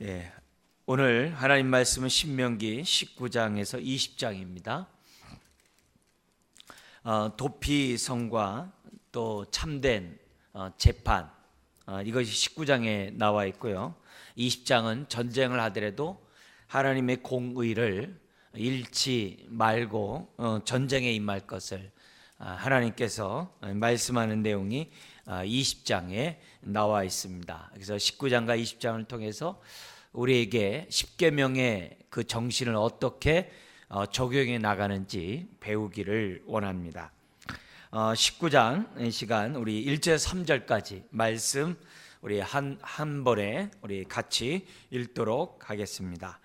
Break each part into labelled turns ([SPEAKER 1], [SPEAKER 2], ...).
[SPEAKER 1] 예, 오늘 하나님 말씀은 신명기 19장에서 20장입니다. 도피성과 또 참된 재판, 이것이 19장에 나와 있고요. 20장은 전쟁을 하더라도 하나님의 공의를 잃지 말고 전쟁에 임할 것을 하나님께서 말씀하는 내용이 20장에 나와 있습니다. 그래서 19장과 20장을 통해서 우리에게 십계명의 그 정신을 어떻게 적용해 나가는지 배우기를 원합니다. 19장 시간 우리 1절 3절까지 말씀 우리 한 번에 우리 같이 읽도록 하겠습니다.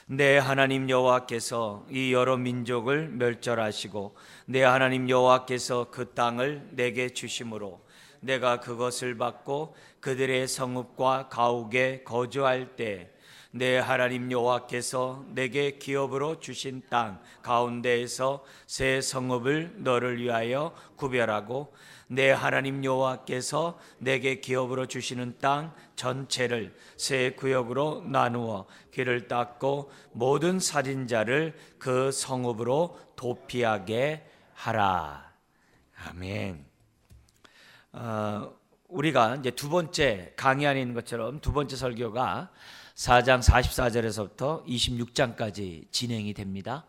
[SPEAKER 1] 내 하나님 여호와께서 이 여러 민족을 멸절하시고 내 하나님 여호와께서 그 땅을 내게 주심으로 내가 그것을 받고 그들의 성읍과 가옥에 거주할 때 내 하나님 여호와께서 내게 기업으로 주신 땅 가운데에서 새 성읍을 너를 위하여 구별하고 내 하나님 여호와께서 내게 기업으로 주시는 땅 전체를 새 구역으로 나누어 길을 닦고 모든 살인자를 그 성읍으로 도피하게 하라. 아멘. 우리가 이제 두 번째 강의 안에 있는 것처럼 두 번째 설교가 4장 44절에서부터 26장까지 진행이 됩니다.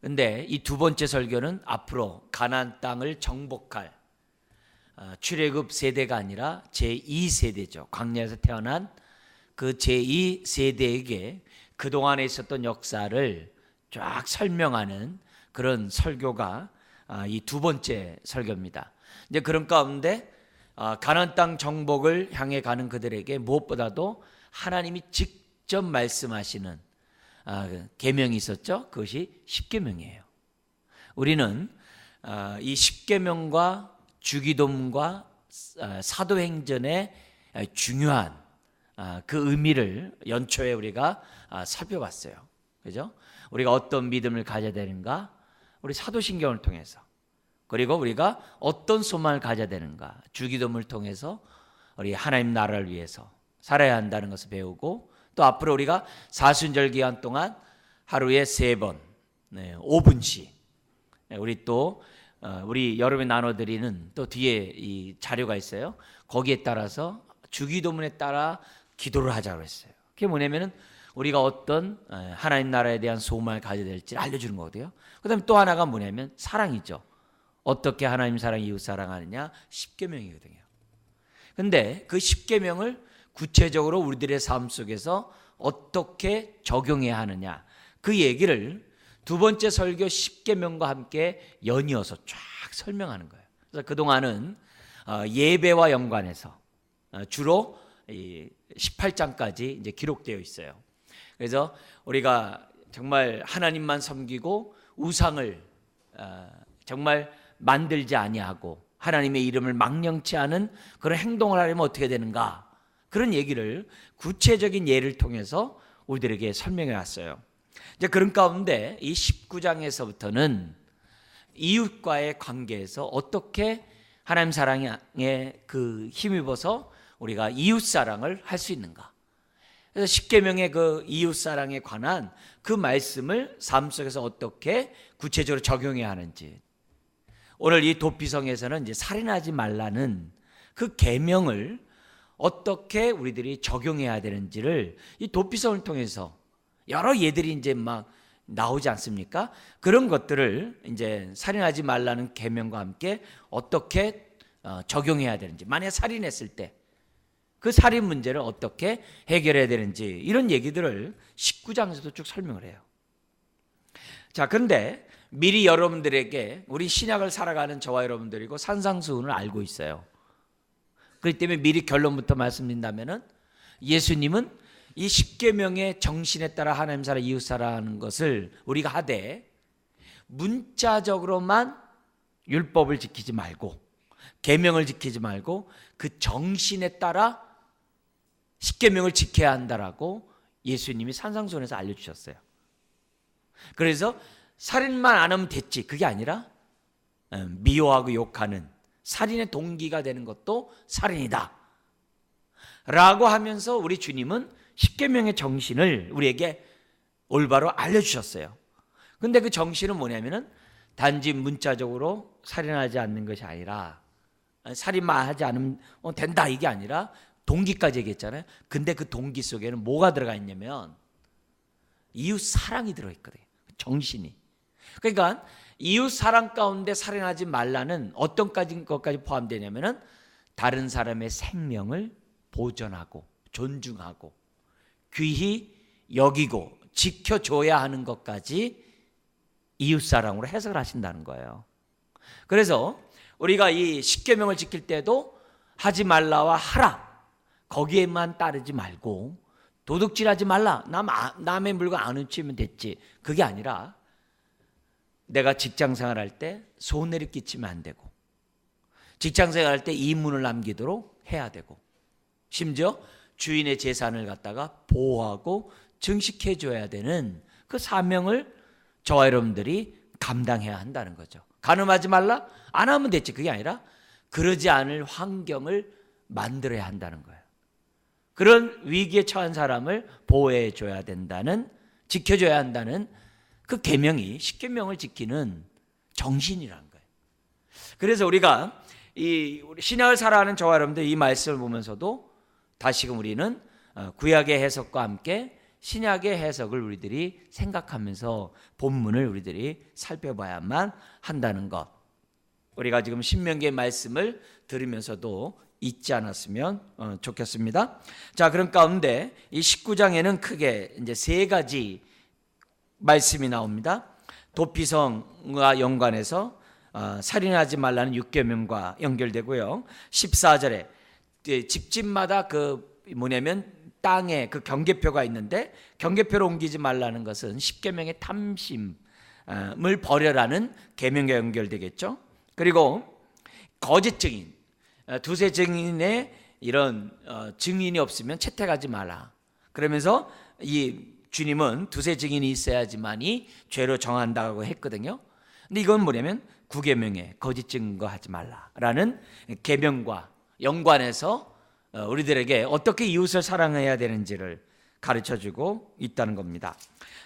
[SPEAKER 1] 근데 이 두 번째 설교는 앞으로 가나안 땅을 정복할 출애굽 세대가 아니라 제2세대죠. 광야에서 태어난 그 제2세대에게 그동안에 있었던 역사를 쫙 설명하는 그런 설교가 이 두 번째 설교입니다. 이제 그런 가운데 가나안 땅 정복을 향해 가는 그들에게 무엇보다도 하나님이 직접 말씀하시는 계명이 있었죠. 그것이 십계명이에요. 우리는 이 십계명과 주기도문과 사도행전의 중요한 그 의미를 연초에 우리가 살펴봤어요. 그죠? 우리가 어떤 믿음을 가져야 되는가? 우리 사도신경을 통해서. 그리고 우리가 어떤 소망을 가져야 되는가? 주기도문을 통해서 우리 하나님 나라를 위해서 살아야 한다는 것을 배우고, 또 앞으로 우리가 사순절 기간 동안 하루에 3번 5분씩 우리 또 우리 여러분이 나눠드리는 또 뒤에 이 자료가 있어요. 거기에 따라서 주기도문에 따라 기도를 하자고 했어요. 그게 뭐냐면은 우리가 어떤 하나님 나라에 대한 소망을 가져야 될지 알려주는 거거든요. 그 다음에 또 하나가 뭐냐면 사랑이죠. 어떻게 하나님 사랑 이웃 사랑하느냐, 십계명이거든요. 근데 그 십계명을 구체적으로 우리들의 삶 속에서 어떻게 적용해야 하느냐, 그 얘기를 두 번째 설교 십계명과 함께 연이어서 쫙 설명하는 거예요. 그래서 그동안은 예배와 연관해서 주로 18장까지 이제 기록되어 있어요. 그래서 우리가 정말 하나님만 섬기고 우상을 정말 만들지 아니하고 하나님의 이름을 망령치 않은 그런 행동을 하려면 어떻게 되는가, 그런 얘기를 구체적인 예를 통해서 우리들에게 설명해 왔어요. 이제 그런 가운데 이 19장에서부터는 이웃과의 관계에서 어떻게 하나님 사랑에 그 힘입어서 우리가 이웃 사랑을 할 수 있는가. 그래서 십계명의 그 이웃 사랑에 관한 그 말씀을 삶 속에서 어떻게 구체적으로 적용해야 하는지. 오늘 이 도피성에서는 이제 살인하지 말라는 그 계명을 어떻게 우리들이 적용해야 되는지를 이 도피성을 통해서 여러 예들이 이제 막 나오지 않습니까? 그런 것들을 이제 살인하지 말라는 계명과 함께 어떻게 적용해야 되는지, 만약에 살인했을 때 그 살인 문제를 어떻게 해결해야 되는지, 이런 얘기들을 19장에서도 쭉 설명을 해요. 자, 그런데 미리 여러분들에게, 우리 신약을 살아가는 저와 여러분들이고 산상수훈을 알고 있어요. 그렇기 때문에 미리 결론부터 말씀드린다면은 예수님은 이 십계명의 정신에 따라 하나님 사랑 이웃 사랑하는 것을 우리가 하되 문자적으로만 율법을 지키지 말고 계명을 지키지 말고 그 정신에 따라 십계명을 지켜야 한다라고 예수님이 산상수훈에서 알려주셨어요. 그래서 살인만 안 하면 됐지, 그게 아니라 미워하고 욕하는 살인의 동기가 되는 것도 살인이다 라고 하면서 우리 주님은 십계명의 정신을 우리에게 올바로 알려주셨어요. 근데 그 정신은 뭐냐면은 단지 문자적으로 살인하지 않는 것이 아니라, 살인만 하지 않으면 된다 이게 아니라 동기까지 얘기했잖아요. 근데 그 동기 속에는 뭐가 들어가 있냐면 이웃 사랑이 들어있거든요. 정신이. 그러니까 이웃 사랑 가운데 살인하지 말라는 어떤 것까지 포함되냐면은 다른 사람의 생명을 보존하고 존중하고 귀히 여기고 지켜줘야 하는 것까지 이웃 사랑으로 해석을 하신다는 거예요. 그래서 우리가 이 십계명을 지킬 때도 하지 말라와 하라 거기에만 따르지 말고, 도둑질하지 말라, 남의 물건 안 훔치면 됐지, 그게 아니라 내가 직장생활할 때 손해를 끼치면 안 되고, 직장생활할 때 이문을 남기도록 해야 되고, 심지어 주인의 재산을 갖다가 보호하고 증식해 줘야 되는 그 사명을 저와 여러분들이 감당해야 한다는 거죠. 간음하지 말라? 안 하면 됐지, 그게 아니라 그러지 않을 환경을 만들어야 한다는 거예요. 그런 위기에 처한 사람을 보호해 줘야 된다는, 지켜줘야 한다는 그 계명이 십계명을 지키는 정신이라는 거예요. 그래서 우리가 이 신약을 살아가는 저와 여러분들 이 말씀을 보면서도 다시금 우리는 구약의 해석과 함께 신약의 해석을 우리들이 생각하면서 본문을 우리들이 살펴봐야만 한다는 것, 우리가 지금 신명기의 말씀을 들으면서도 잊지 않았으면 좋겠습니다. 자, 그런 가운데 이 19장에는 크게 이제 세 가지 말씀이 나옵니다. 도피성과 연관해서 살인하지 말라는 육계명과 연결되고요. 14절에 집집마다 그 뭐냐면 땅에 그 경계표가 있는데 경계표를 옮기지 말라는 것은 십계명의 탐심을 버려라는 계명과 연결되겠죠. 그리고 거짓 증인, 두세 증인의 이런 증인이 없으면 채택하지 마라. 그러면서 이 주님은 두세 증인이 있어야지만이 죄로 정한다고 했거든요. 근데 이건 뭐냐면 구계명에 거짓 증거하지 말라라는 계명과 연관해서 우리들에게 어떻게 이웃을 사랑해야 되는지를 가르쳐주고 있다는 겁니다.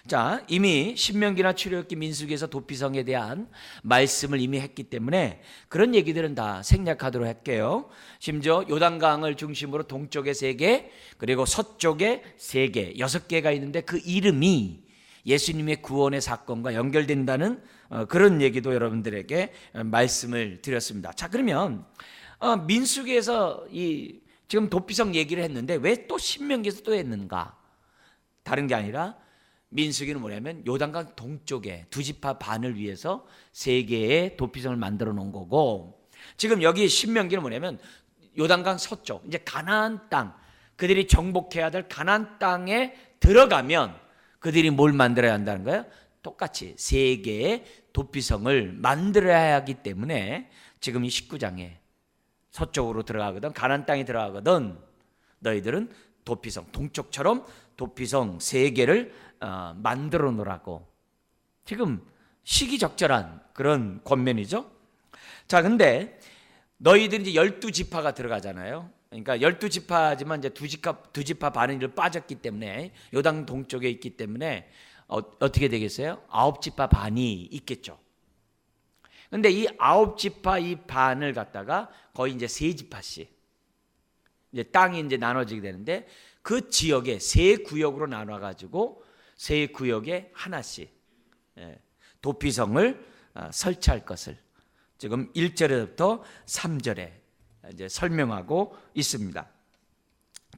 [SPEAKER 1] 자, 이미 신명기나 출애굽기, 민수기에서 도피성에 대한 말씀을 이미 했기 때문에 그런 얘기들은 다 생략하도록 할게요. 심지어 요단강을 중심으로 동쪽에 3개, 그리고 서쪽에 3개, 6개가 있는데 그 이름이 예수님의 구원의 사건과 연결된다는 그런 얘기도 여러분들에게 말씀을 드렸습니다. 자, 그러면 민수기에서 지금 도피성 얘기를 했는데 왜 또 신명기에서 또 했는가? 다른 게 아니라 민수기는 뭐냐면 요단강 동쪽에 두 지파 반을 위해서 3개의 도피성을 만들어 놓은 거고, 지금 여기 신명기는 뭐냐면 요단강 서쪽, 이제 가나안 땅, 그들이 정복해야 될 가나안 땅에 들어가면 그들이 뭘 만들어야 한다는 거예요? 똑같이 3개의 도피성을 만들어야 하기 때문에 지금 이 19장에 서쪽으로 들어가거든, 가나안 땅에 들어가거든 너희들은 도피성, 동쪽처럼 도피성 3개를 만들어 놓으라고 지금 시기적절한 그런 권면이죠. 자, 근데 너희들이 이제 12지파가 들어가잖아요. 그러니까 12지파지만 이제 두 지파 반은 빠졌기 때문에 요단 동쪽에 있기 때문에 어떻게 되겠어요? 9지파 반이 있겠죠. 근데 이 9지파 이 반을 갖다가 거의 이제 3지파씩 이제 땅이 이제 나눠지게 되는데 그 지역에 3구역으로 나눠 가지고 3구역에 하나씩 도피성을 설치할 것을 지금 1절부터 3절에 이제 설명하고 있습니다.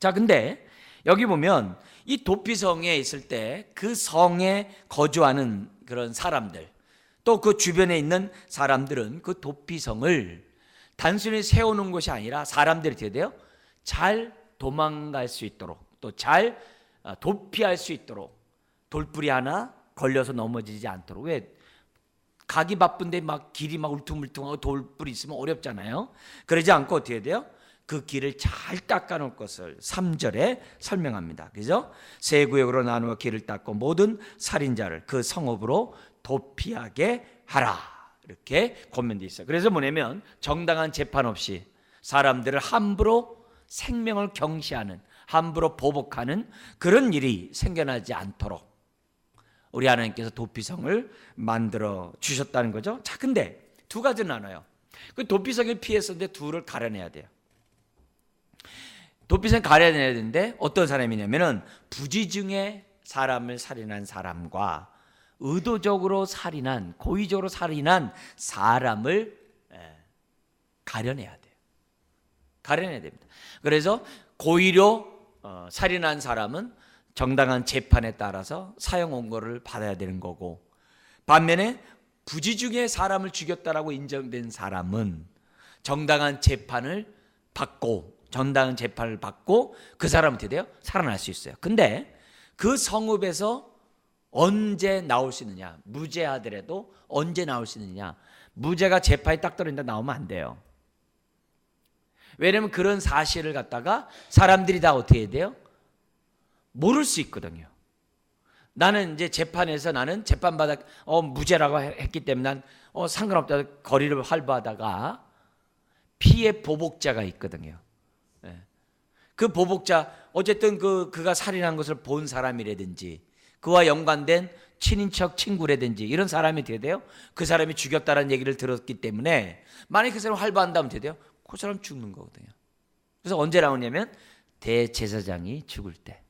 [SPEAKER 1] 자, 근데 여기 보면 이 도피성에 있을 때 그 성에 거주하는 그런 사람들, 또 그 주변에 있는 사람들은 그 도피성을 단순히 세우는 것이 아니라 사람들이 어떻게 돼요? 잘 도망갈 수 있도록, 또 잘 도피할 수 있도록 돌뿌리 하나 걸려서 넘어지지 않도록. 왜? 가기 바쁜데 막 길이 막 울퉁불퉁하고 돌뿌리 있으면 어렵잖아요. 그러지 않고 어떻게 돼요? 그 길을 잘 닦아놓을 것을 3절에 설명합니다. 그죠? 3구역으로 나누어 길을 닦고 모든 살인자를 그 성읍으로 도피하게 하라, 이렇게 권면되어 있어요. 그래서 뭐냐면 정당한 재판 없이 사람들을 함부로 생명을 경시하는 함부로 보복하는 그런 일이 생겨나지 않도록 우리 하나님께서 도피성을 만들어 주셨다는 거죠. 자, 근데 두 가지는 나눠요. 그 도피성을 피했었는데 둘을 가려내야 돼요. 도피성 가려내야 되는데 어떤 사람이냐면은 부지 중에 사람을 살인한 사람과 의도적으로 살인한, 고의적으로 살인한 사람을 가려내야 돼요. 가려내야 됩니다. 그래서 고의로 살인한 사람은 정당한 재판에 따라서 사형 원고를 받아야 되는 거고, 반면에 부지 중에 사람을 죽였다라고 인정된 사람은 정당한 재판을 받고 그 사람은 어떻게 돼요? 살아날 수 있어요. 근데 그 성읍에서 언제 나올 수 있느냐? 무죄하더라도 언제 나올 수 있느냐? 무죄가 재판이 딱 떨어진다 나오면 안 돼요. 왜냐하면 그런 사실을 갖다가 사람들이 다 어떻게 해야 돼요? 모를 수 있거든요. 나는 이제 재판에서 나는 재판받아 무죄라고 했기 때문에 난 상관없다 거리를 활보하다가 피해 보복자가 있거든요. 그 보복자 어쨌든 그가 살인한 것을 본 사람이라든지 그와 연관된 친인척 친구라든지 이런 사람이 어떻게 돼요? 그 사람이 죽였다는 얘기를 들었기 때문에 만약에 그 사람을 활보한다면 어떻게 돼요? 그 사람 죽는 거거든요. 그래서 언제 나오냐면 대제사장이 죽을 때,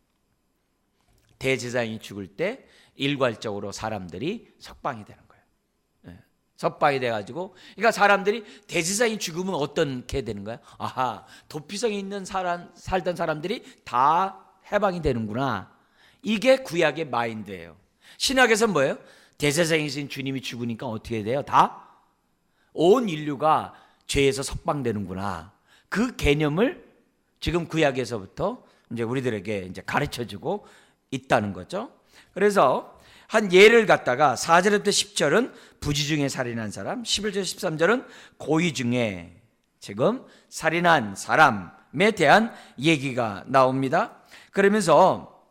[SPEAKER 1] 대제사장이 죽을 때 일괄적으로 사람들이 석방이 되는 거예요. 석방이 돼가지고, 그러니까 사람들이 대제사장이 죽으면 어떻게 되는 거예요? 아하, 도피성에 있는 살던 사람들이 다 해방이 되는구나. 이게 구약의 마인드예요. 신약에서는 뭐예요? 대제사장이신 주님이 죽으니까 어떻게 돼요? 다 온 인류가 죄에서 석방되는구나. 그 개념을 지금 구약에서부터 이제 우리들에게 이제 가르쳐주고 있다는 거죠. 그래서 한 예를 갖다가 4절부터 10절은 부지 중에 살인한 사람, 11절 13절은 고의 중에 지금 살인한 사람에 대한 얘기가 나옵니다. 그러면서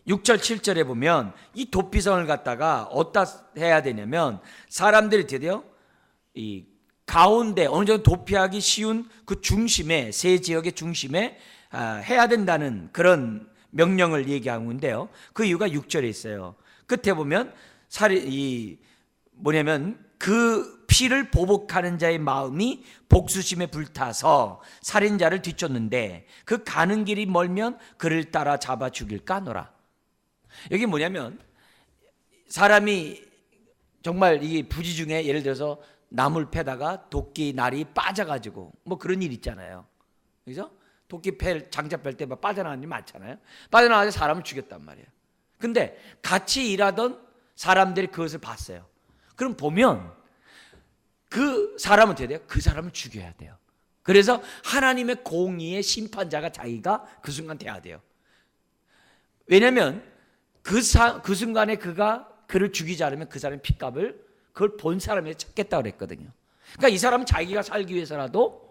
[SPEAKER 1] 6절 7절에 보면 이 도피성을 갖다가 어디다 해야 되냐면 사람들이 어떻게 돼요? 이 가운데 어느 정도 도피하기 쉬운 그 중심에, 세 지역의 중심에 해야 된다는 그런 명령을 얘기하고 있는데요. 그 이유가 6절에 있어요. 끝에 보면 뭐냐면 그 피를 보복하는 자의 마음이 복수심에 불타서 살인자를 뒤쫓는데 그 가는 길이 멀면 그를 따라 잡아 죽일까 하노라. 여기 뭐냐면 사람이 정말 이 부지 중에 예를 들어서 나물 패다가 도끼 날이 빠져가지고 뭐 그런 일 있잖아요. 그죠? 도끼 장자 뺄 때 빠져나가는 일 많잖아요. 빠져나가서 사람을 죽였단 말이에요. 근데 같이 일하던 사람들이 그것을 봤어요. 그럼 보면 그 사람은 어떻게 돼요? 그 사람을 죽여야 돼요. 그래서 하나님의 공의의 심판자가 자기가 그 순간 돼야 돼요. 왜냐하면 그 순간에 그를 죽이지 않으면 그 사람의 핏값을 그걸 본 사람이 찾겠다고 그랬거든요. 그러니까 이 사람은 자기가 살기 위해서라도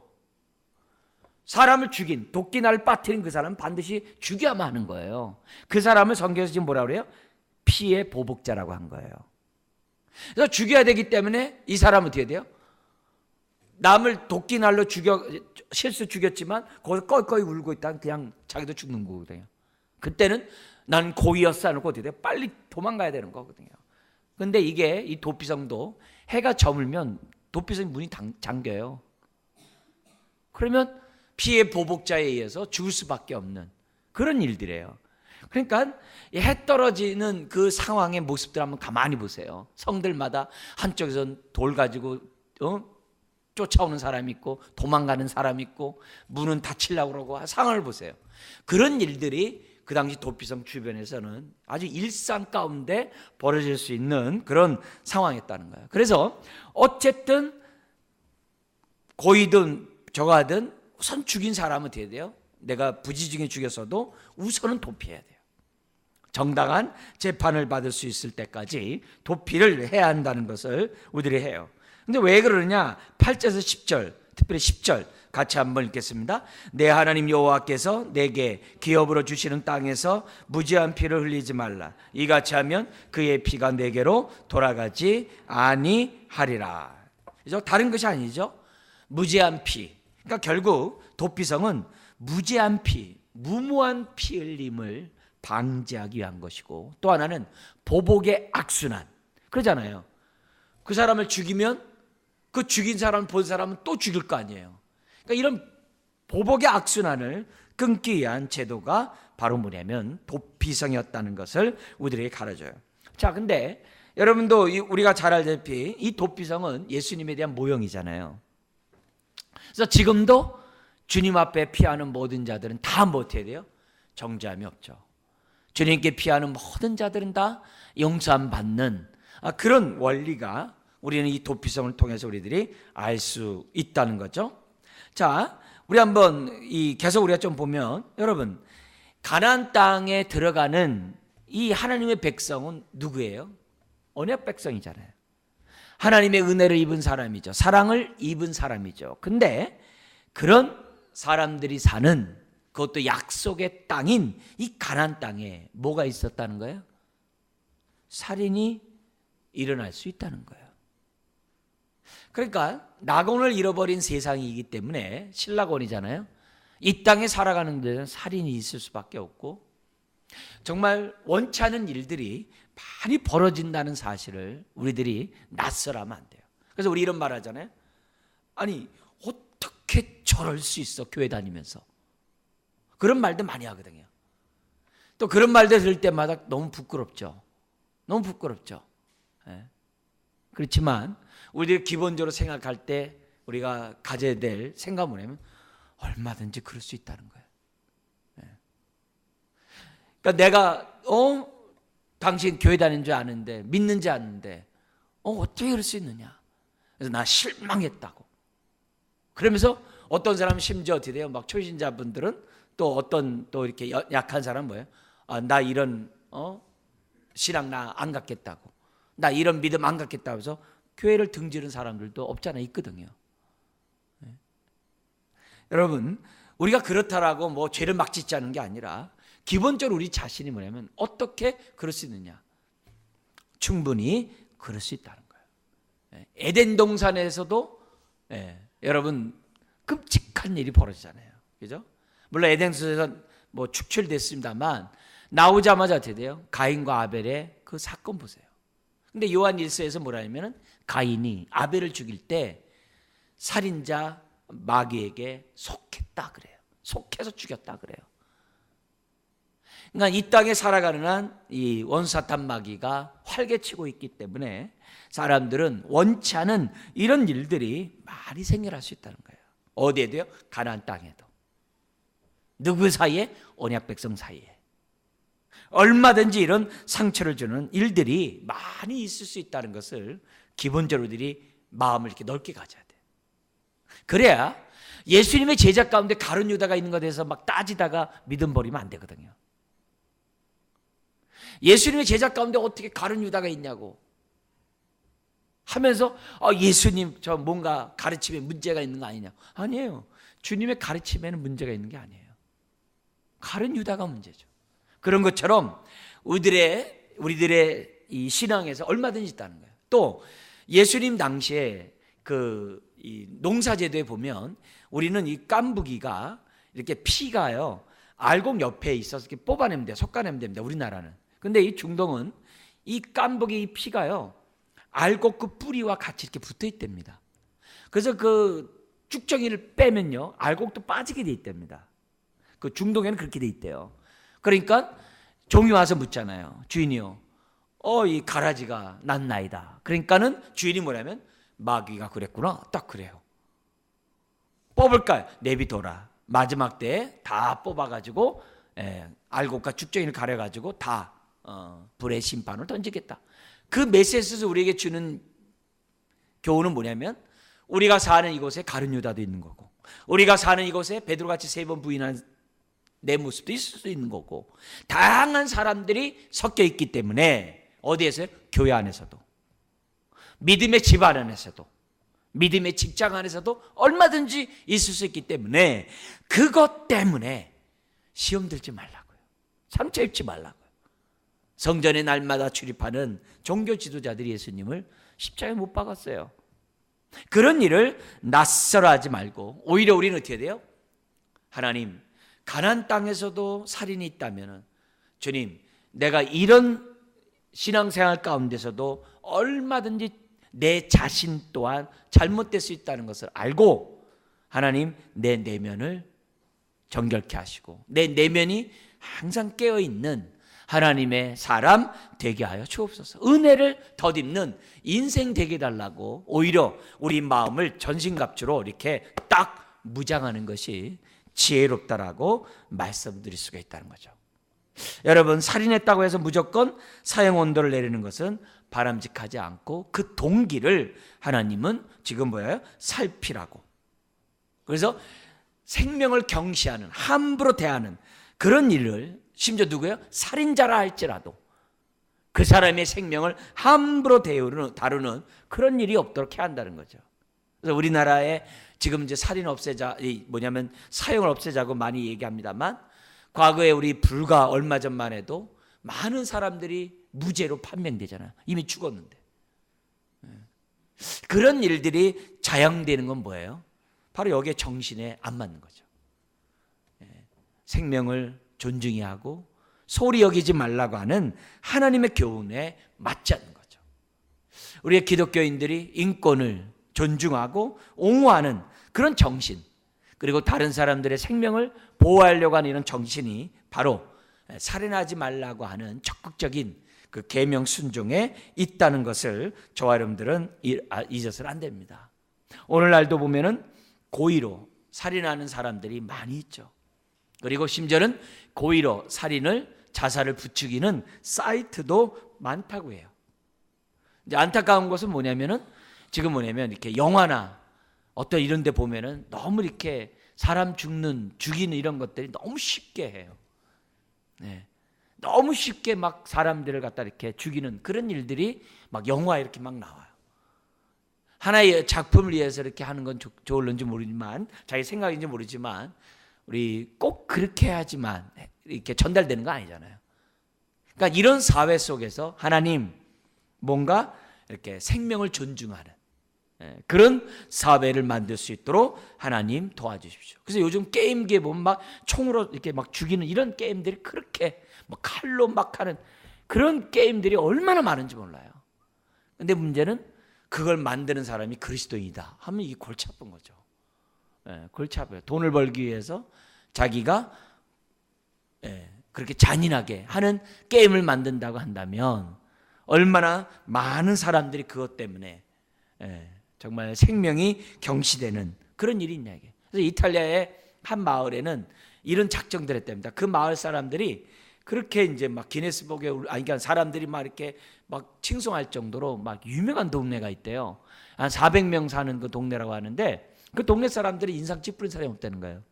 [SPEAKER 1] 사람을 죽인, 도끼날을 빠뜨린 그 사람은 반드시 죽여야만 하는 거예요. 그 사람을 성경에서 지금 뭐라고 그래요? 피의 보복자라고 한 거예요. 그래서 죽여야 되기 때문에 이 사람은 어떻게 돼요? 남을 도끼날로 실수 죽였지만 거기서 꺼이꺼이 울고 있다가 그냥 자기도 죽는 거거든요. 그때는 난 고의였어 하고 어떻게 돼요? 빨리 도망가야 되는 거거든요. 근데 이게 이 도피성도 해가 저물면 도피성 문이 잠겨요. 그러면 피해 보복자에 의해서 죽을 수밖에 없는 그런 일들이에요. 그러니까 해 떨어지는 그 상황의 모습들 한번 가만히 보세요. 성들마다 한쪽에서는 돌 가지고 쫓아오는 사람이 있고 도망가는 사람이 있고 문은 닫히려고 그러고 상황을 보세요. 그런 일들이 그 당시 도피성 주변에서는 아주 일상 가운데 벌어질 수 있는 그런 상황이었다는 거예요. 그래서 어쨌든 고이든 저가든 우선 죽인 사람은 어떻게 돼요? 내가 부지 중에 죽였어도 우선은 도피해야 돼요. 정당한 재판을 받을 수 있을 때까지 도피를 해야 한다는 것을 우리들이 해요. 근데 왜 그러느냐? 8절에서 10절, 특별히 10절 같이 한번 읽겠습니다. 내 하나님 여호와께서 내게 기업으로 주시는 땅에서 무지한 피를 흘리지 말라. 이같이 하면 그의 피가 내게로 돌아가지 아니하리라. 그죠? 다른 것이 아니죠. 무지한 피. 그러니까 결국 도피성은 무지한 피, 무모한 피 흘림을 방지하기 위한 것이고, 또 하나는 보복의 악순환. 그러잖아요. 그 사람을 죽이면 그 죽인 사람을 본 사람은 또 죽일 거 아니에요. 그러니까 이런 보복의 악순환을 끊기 위한 제도가 바로 뭐냐면 도피성이었다는 것을 우리들에게 가르쳐줘요. 자, 근데 여러분도 우리가 잘 알다시피 이 도피성은 예수님에 대한 모형이잖아요. 그래서 지금도 주님 앞에 피하는 모든 자들은 다 뭐 어떻게 돼요? 정죄함이 없죠. 주님께 피하는 모든 자들은 다 용서함 받는 그런 원리가 우리는 이 도피성을 통해서 우리들이 알 수 있다는 거죠. 자, 우리 한번 계속 우리가 좀 보면, 여러분, 가나안 땅에 들어가는 이 하나님의 백성은 누구예요? 언약 백성이잖아요. 하나님의 은혜를 입은 사람이죠. 사랑을 입은 사람이죠. 근데 그런 사람들이 사는, 그것도 약속의 땅인 이 가나안 땅에 뭐가 있었다는 거예요? 살인이 일어날 수 있다는 거예요. 그러니까 낙원을 잃어버린 세상이기 때문에, 신락원이잖아요. 이 땅에 살아가는 데는 살인이 있을 수밖에 없고, 정말 원치 않은 일들이 많이 벌어진다는 사실을 우리들이 낯설하면 안 돼요. 그래서 우리 이런 말 하잖아요. 아니, 어떻게 저럴 수 있어, 교회 다니면서. 그런 말도 많이 하거든요. 또 그런 말들 들을 때마다 너무 부끄럽죠. 너무 부끄럽죠. 네. 그렇지만 우리들이 기본적으로 생각할 때 우리가 가져야 될 생각은 뭐냐면 얼마든지 그럴 수 있다는 거예요. 네. 그러니까 내가 당신 교회 다니는 줄 아는데, 믿는지 아는데 어떻게 그럴 수 있느냐. 그래서 나 실망했다고. 그러면서 어떤 사람은 심지어 어떻게 돼요? 막 초신자분들은 또 어떤 또 이렇게 약한 사람은 뭐예요? 나 이런 신앙 나 안 갖겠다고, 나 이런 믿음 안 갖겠다고 해서 교회를 등지는 사람들도 없잖아, 있거든요. 네. 여러분, 우리가 그렇다라고 뭐 죄를 막 짓자는 게 아니라 기본적으로 우리 자신이 뭐냐면 어떻게 그럴 수 있느냐, 충분히 그럴 수 있다는 거예요. 에덴 동산에서도 여러분 끔찍한 일이 벌어지잖아요. 그죠? 물론 에덴 동산에서 뭐 축출됐습니다만 나오자마자 어떻게 돼요? 가인과 아벨의 그 사건 보세요. 근데 요한 1서에서 뭐라 하냐면 가인이 아벨을 죽일 때 살인자 마귀에게 속했다 그래요. 속해서 죽였다 그래요. 그러니까 이 땅에 살아가는 한 이 원사탄 마귀가 활개치고 있기 때문에 사람들은 원치 않은 이런 일들이 많이 생겨날 수 있다는 거예요. 어디에도요? 가나안 땅에도. 누구 사이에? 언약 백성 사이에. 얼마든지 이런 상처를 주는 일들이 많이 있을 수 있다는 것을 기본적으로 우리들이 마음을 이렇게 넓게 가져야 돼. 그래야 예수님의 제자 가운데 가룟 유다가 있는 것에 대해서 막 따지다가 믿음 버리면 안 되거든요. 예수님의 제자 가운데 어떻게 가룟 유다가 있냐고 하면서 예수님 저 뭔가 가르침에 문제가 있는 거 아니냐. 아니에요. 주님의 가르침에는 문제가 있는 게 아니에요. 가룟 유다가 문제죠. 그런 것처럼 우리들의 이 신앙에서 얼마든지 있다는 거예요. 또 예수님 당시에 이 농사제도에 보면 우리는 이 깐부기가 이렇게 피가요 알곡 옆에 있어서 이렇게 뽑아내면 돼요. 솎아내면 됩니다. 우리나라는. 근데 이 중동은 이 깐부기 피가요 알곡 그 뿌리와 같이 이렇게 붙어 있답니다. 그래서 그 쭉정이를 빼면요 알곡도 빠지게 돼 있답니다. 그 중동에는 그렇게 돼 있대요. 그러니까 종이 와서 묻잖아요. 주인이요, 이 가라지가 났나이다. 그러니까는 주인이 뭐냐면 마귀가 그랬구나. 딱 그래요. 뽑을까요? 내비둬라. 마지막 때에 다 뽑아가지고 알곡과 쭉정이를 가려가지고 다 불의 심판을 던지겠다. 그 메시지에서 우리에게 주는 교훈은 뭐냐면 우리가 사는 이곳에 가룟 유다도 있는 거고, 우리가 사는 이곳에 베드로같이 3번 부인한 내 모습도 있을 수 있는 거고, 다양한 사람들이 섞여 있기 때문에 어디에서요? 교회 안에서도, 믿음의 집안 안에서도, 믿음의 직장 안에서도 얼마든지 있을 수 있기 때문에 그것 때문에 시험 들지 말라고요. 상처 입지 말라고요. 성전에 날마다 출입하는 종교 지도자들이 예수님을 십자가에 못 박았어요. 그런 일을 낯설어하지 말고 오히려 우리는 어떻게 돼요? 하나님, 가나안 땅에서도 살인이 있다면 주님, 내가 이런 신앙생활 가운데서도 얼마든지 내 자신 또한 잘못될 수 있다는 것을 알고 하나님, 내 내면을 정결케 하시고 내 내면이 항상 깨어있는 하나님의 사람 되게 하여 주옵소서. 은혜를 덧입는 인생 되게 해달라고 오히려 우리 마음을 전신갑주로 이렇게 딱 무장하는 것이 지혜롭다라고 말씀드릴 수가 있다는 거죠. 여러분, 살인했다고 해서 무조건 사형 온도를 내리는 것은 바람직하지 않고 그 동기를 하나님은 지금 뭐예요? 살피라고. 그래서 생명을 경시하는, 함부로 대하는 그런 일을, 심지어 누구예요? 살인자라 할지라도 그 사람의 생명을 함부로 다루는 그런 일이 없도록 해야 한다는 거죠. 그래서 우리나라에 지금 이제 살인 없애자, 뭐냐면 사형을 없애자고 많이 얘기합니다만, 과거에 우리 불과 얼마 전만 해도 많은 사람들이 무죄로 판명되잖아요. 이미 죽었는데. 그런 일들이 자양되는 건 뭐예요? 바로 여기에 정신에 안 맞는 거죠. 생명을 존중해야 하고 소홀히 여기지 말라고 하는 하나님의 교훈에 맞지 않는 거죠. 우리의 기독교인들이 인권을 존중하고 옹호하는 그런 정신, 그리고 다른 사람들의 생명을 보호하려고 하는 이런 정신이 바로 살인하지 말라고 하는 적극적인 그 계명 순종에 있다는 것을 저와 여러분들은 잊어서는 안 됩니다. 오늘날도 보면은 고의로 살인하는 사람들이 많이 있죠. 그리고 심지어는 고의로 자살을 부추기는 사이트도 많다고 해요. 이제 안타까운 것은 뭐냐면은 지금 이렇게 영화나 어떤 이런 데 보면은 너무 이렇게 사람 죽이는 이런 것들이 너무 쉽게 해요. 네. 너무 쉽게 막 사람들을 갖다 이렇게 죽이는 그런 일들이 막 영화에 이렇게 막 나와요. 하나의 작품을 위해서 이렇게 하는 건 좋을는지 모르지만, 자기 생각인지 모르지만, 우리 꼭 그렇게 해야지만 이렇게 전달되는 거 아니잖아요. 그러니까 이런 사회 속에서 하나님, 뭔가 이렇게 생명을 존중하는 그런 사회를 만들 수 있도록 하나님 도와주십시오. 그래서 요즘 게임기에 보면 막 총으로 이렇게 막 죽이는 이런 게임들이 그렇게 막 칼로 막 하는 그런 게임들이 얼마나 많은지 몰라요. 근데 문제는 그걸 만드는 사람이 그리스도인이다 하면 이게 골치 아픈 거죠. 골치 아파요. 돈을 벌기 위해서 자기가 그렇게 잔인하게 하는 게임을 만든다고 한다면 얼마나 많은 사람들이 그것 때문에 정말 생명이 경시되는 그런 일이 있냐 이게. 그래서 이탈리아의 한 마을에는 이런 작정들을 했답니다. 그 마을 사람들이 그렇게 이제 막 기네스북에 그러니까 사람들이 막 이렇게 막 칭송할 정도로 막 유명한 동네가 있대요. 한 400명 사는 그 동네라고 하는데 그 동네 사람들이 인상 찌푸린 사람이 없다는 거예요.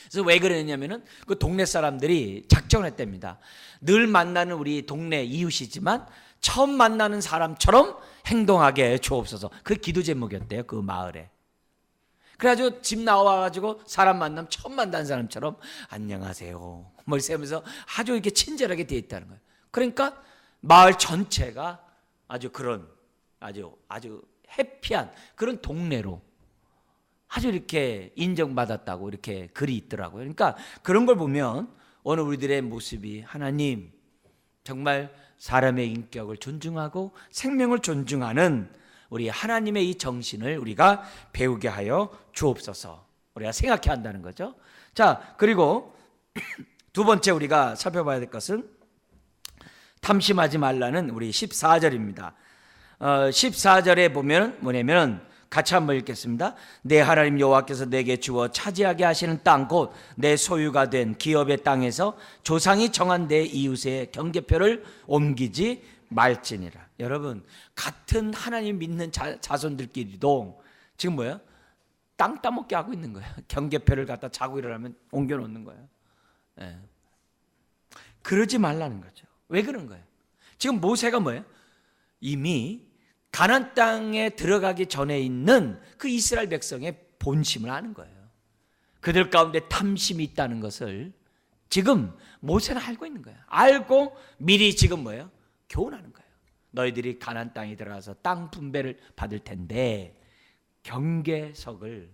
[SPEAKER 1] 그래서 왜 그러냐면은 그 동네 사람들이 작정을 했답니다. 늘 만나는 우리 동네 이웃이지만 처음 만나는 사람처럼 행동하게 주옵소서. 그 기도 제목이었대요, 그 마을에. 그래가지고 집 나와가지고 사람 만나면 처음 만난 사람처럼 안녕하세요 머리 세면서 아주 이렇게 친절하게 되어 있다는 거예요. 그러니까 마을 전체가 아주 그런 아주 해피한 그런 동네로 아주 이렇게 인정받았다고 이렇게 글이 있더라고요. 그러니까 그런 걸 보면 오늘 우리들의 모습이 하나님 정말 사람의 인격을 존중하고 생명을 존중하는 우리 하나님의 이 정신을 우리가 배우게 하여 주옵소서. 우리가 생각해야 한다는 거죠. 자, 그리고 두 번째 우리가 살펴봐야 될 것은 탐심하지 말라는 우리 14절입니다. 14절에 보면 뭐냐면 같이 한번 읽겠습니다. 내 하나님 여호와께서 내게 주어 차지하게 하시는 땅 곧 내 소유가 된 기업의 땅에서 조상이 정한 내 이웃의 경계표를 옮기지 말지니라. 여러분, 같은 하나님 믿는 자손들끼리도 지금 뭐예요? 땅 따먹게 하고 있는 거예요. 경계표를 갖다 자고 일어나면 옮겨놓는 거예요. 그러지 말라는 거죠. 왜 그런 거예요? 지금 모세가 뭐예요? 이미 가나안 땅에 들어가기 전에 있는 그 이스라엘 백성의 본심을 아는 거예요. 그들 가운데 탐심이 있다는 것을 지금 모세는 알고 있는 거예요. 알고 미리 지금 뭐예요? 교훈하는 거예요. 너희들이 가나안 땅에 들어가서 땅 분배를 받을 텐데 경계표를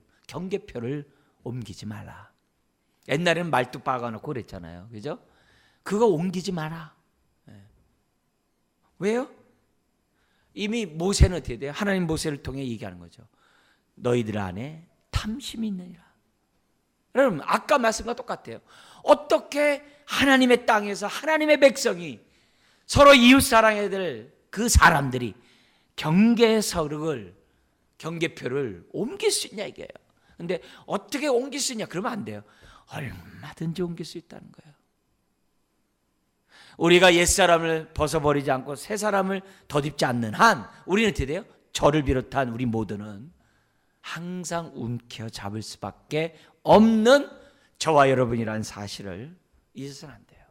[SPEAKER 1] 옮기지 말라. 옛날에는 말뚝 박아놓고 그랬잖아요. 그죠? 그거 옮기지 마라. 왜요? 이미 모세는 어떻게 돼요? 하나님 모세를 통해 얘기하는 거죠. 너희들 안에 탐심이 있느니라. 여러분, 아까 말씀과 똑같아요. 어떻게 하나님의 땅에서 하나님의 백성이 서로 이웃 사랑해야 될 그 사람들이 경계표를 옮길 수 있냐 이게요. 근데 어떻게 옮길 수 있냐? 그러면 안 돼요. 얼마든지 옮길 수 있다는 거예요. 우리가 옛사람을 벗어버리지 않고 새 사람을 덧입지 않는 한 우리는 어떻게 돼요? 저를 비롯한 우리 모두는 항상 움켜잡을 수밖에 없는 저와 여러분이라는 사실을 잊어서는 안 돼요.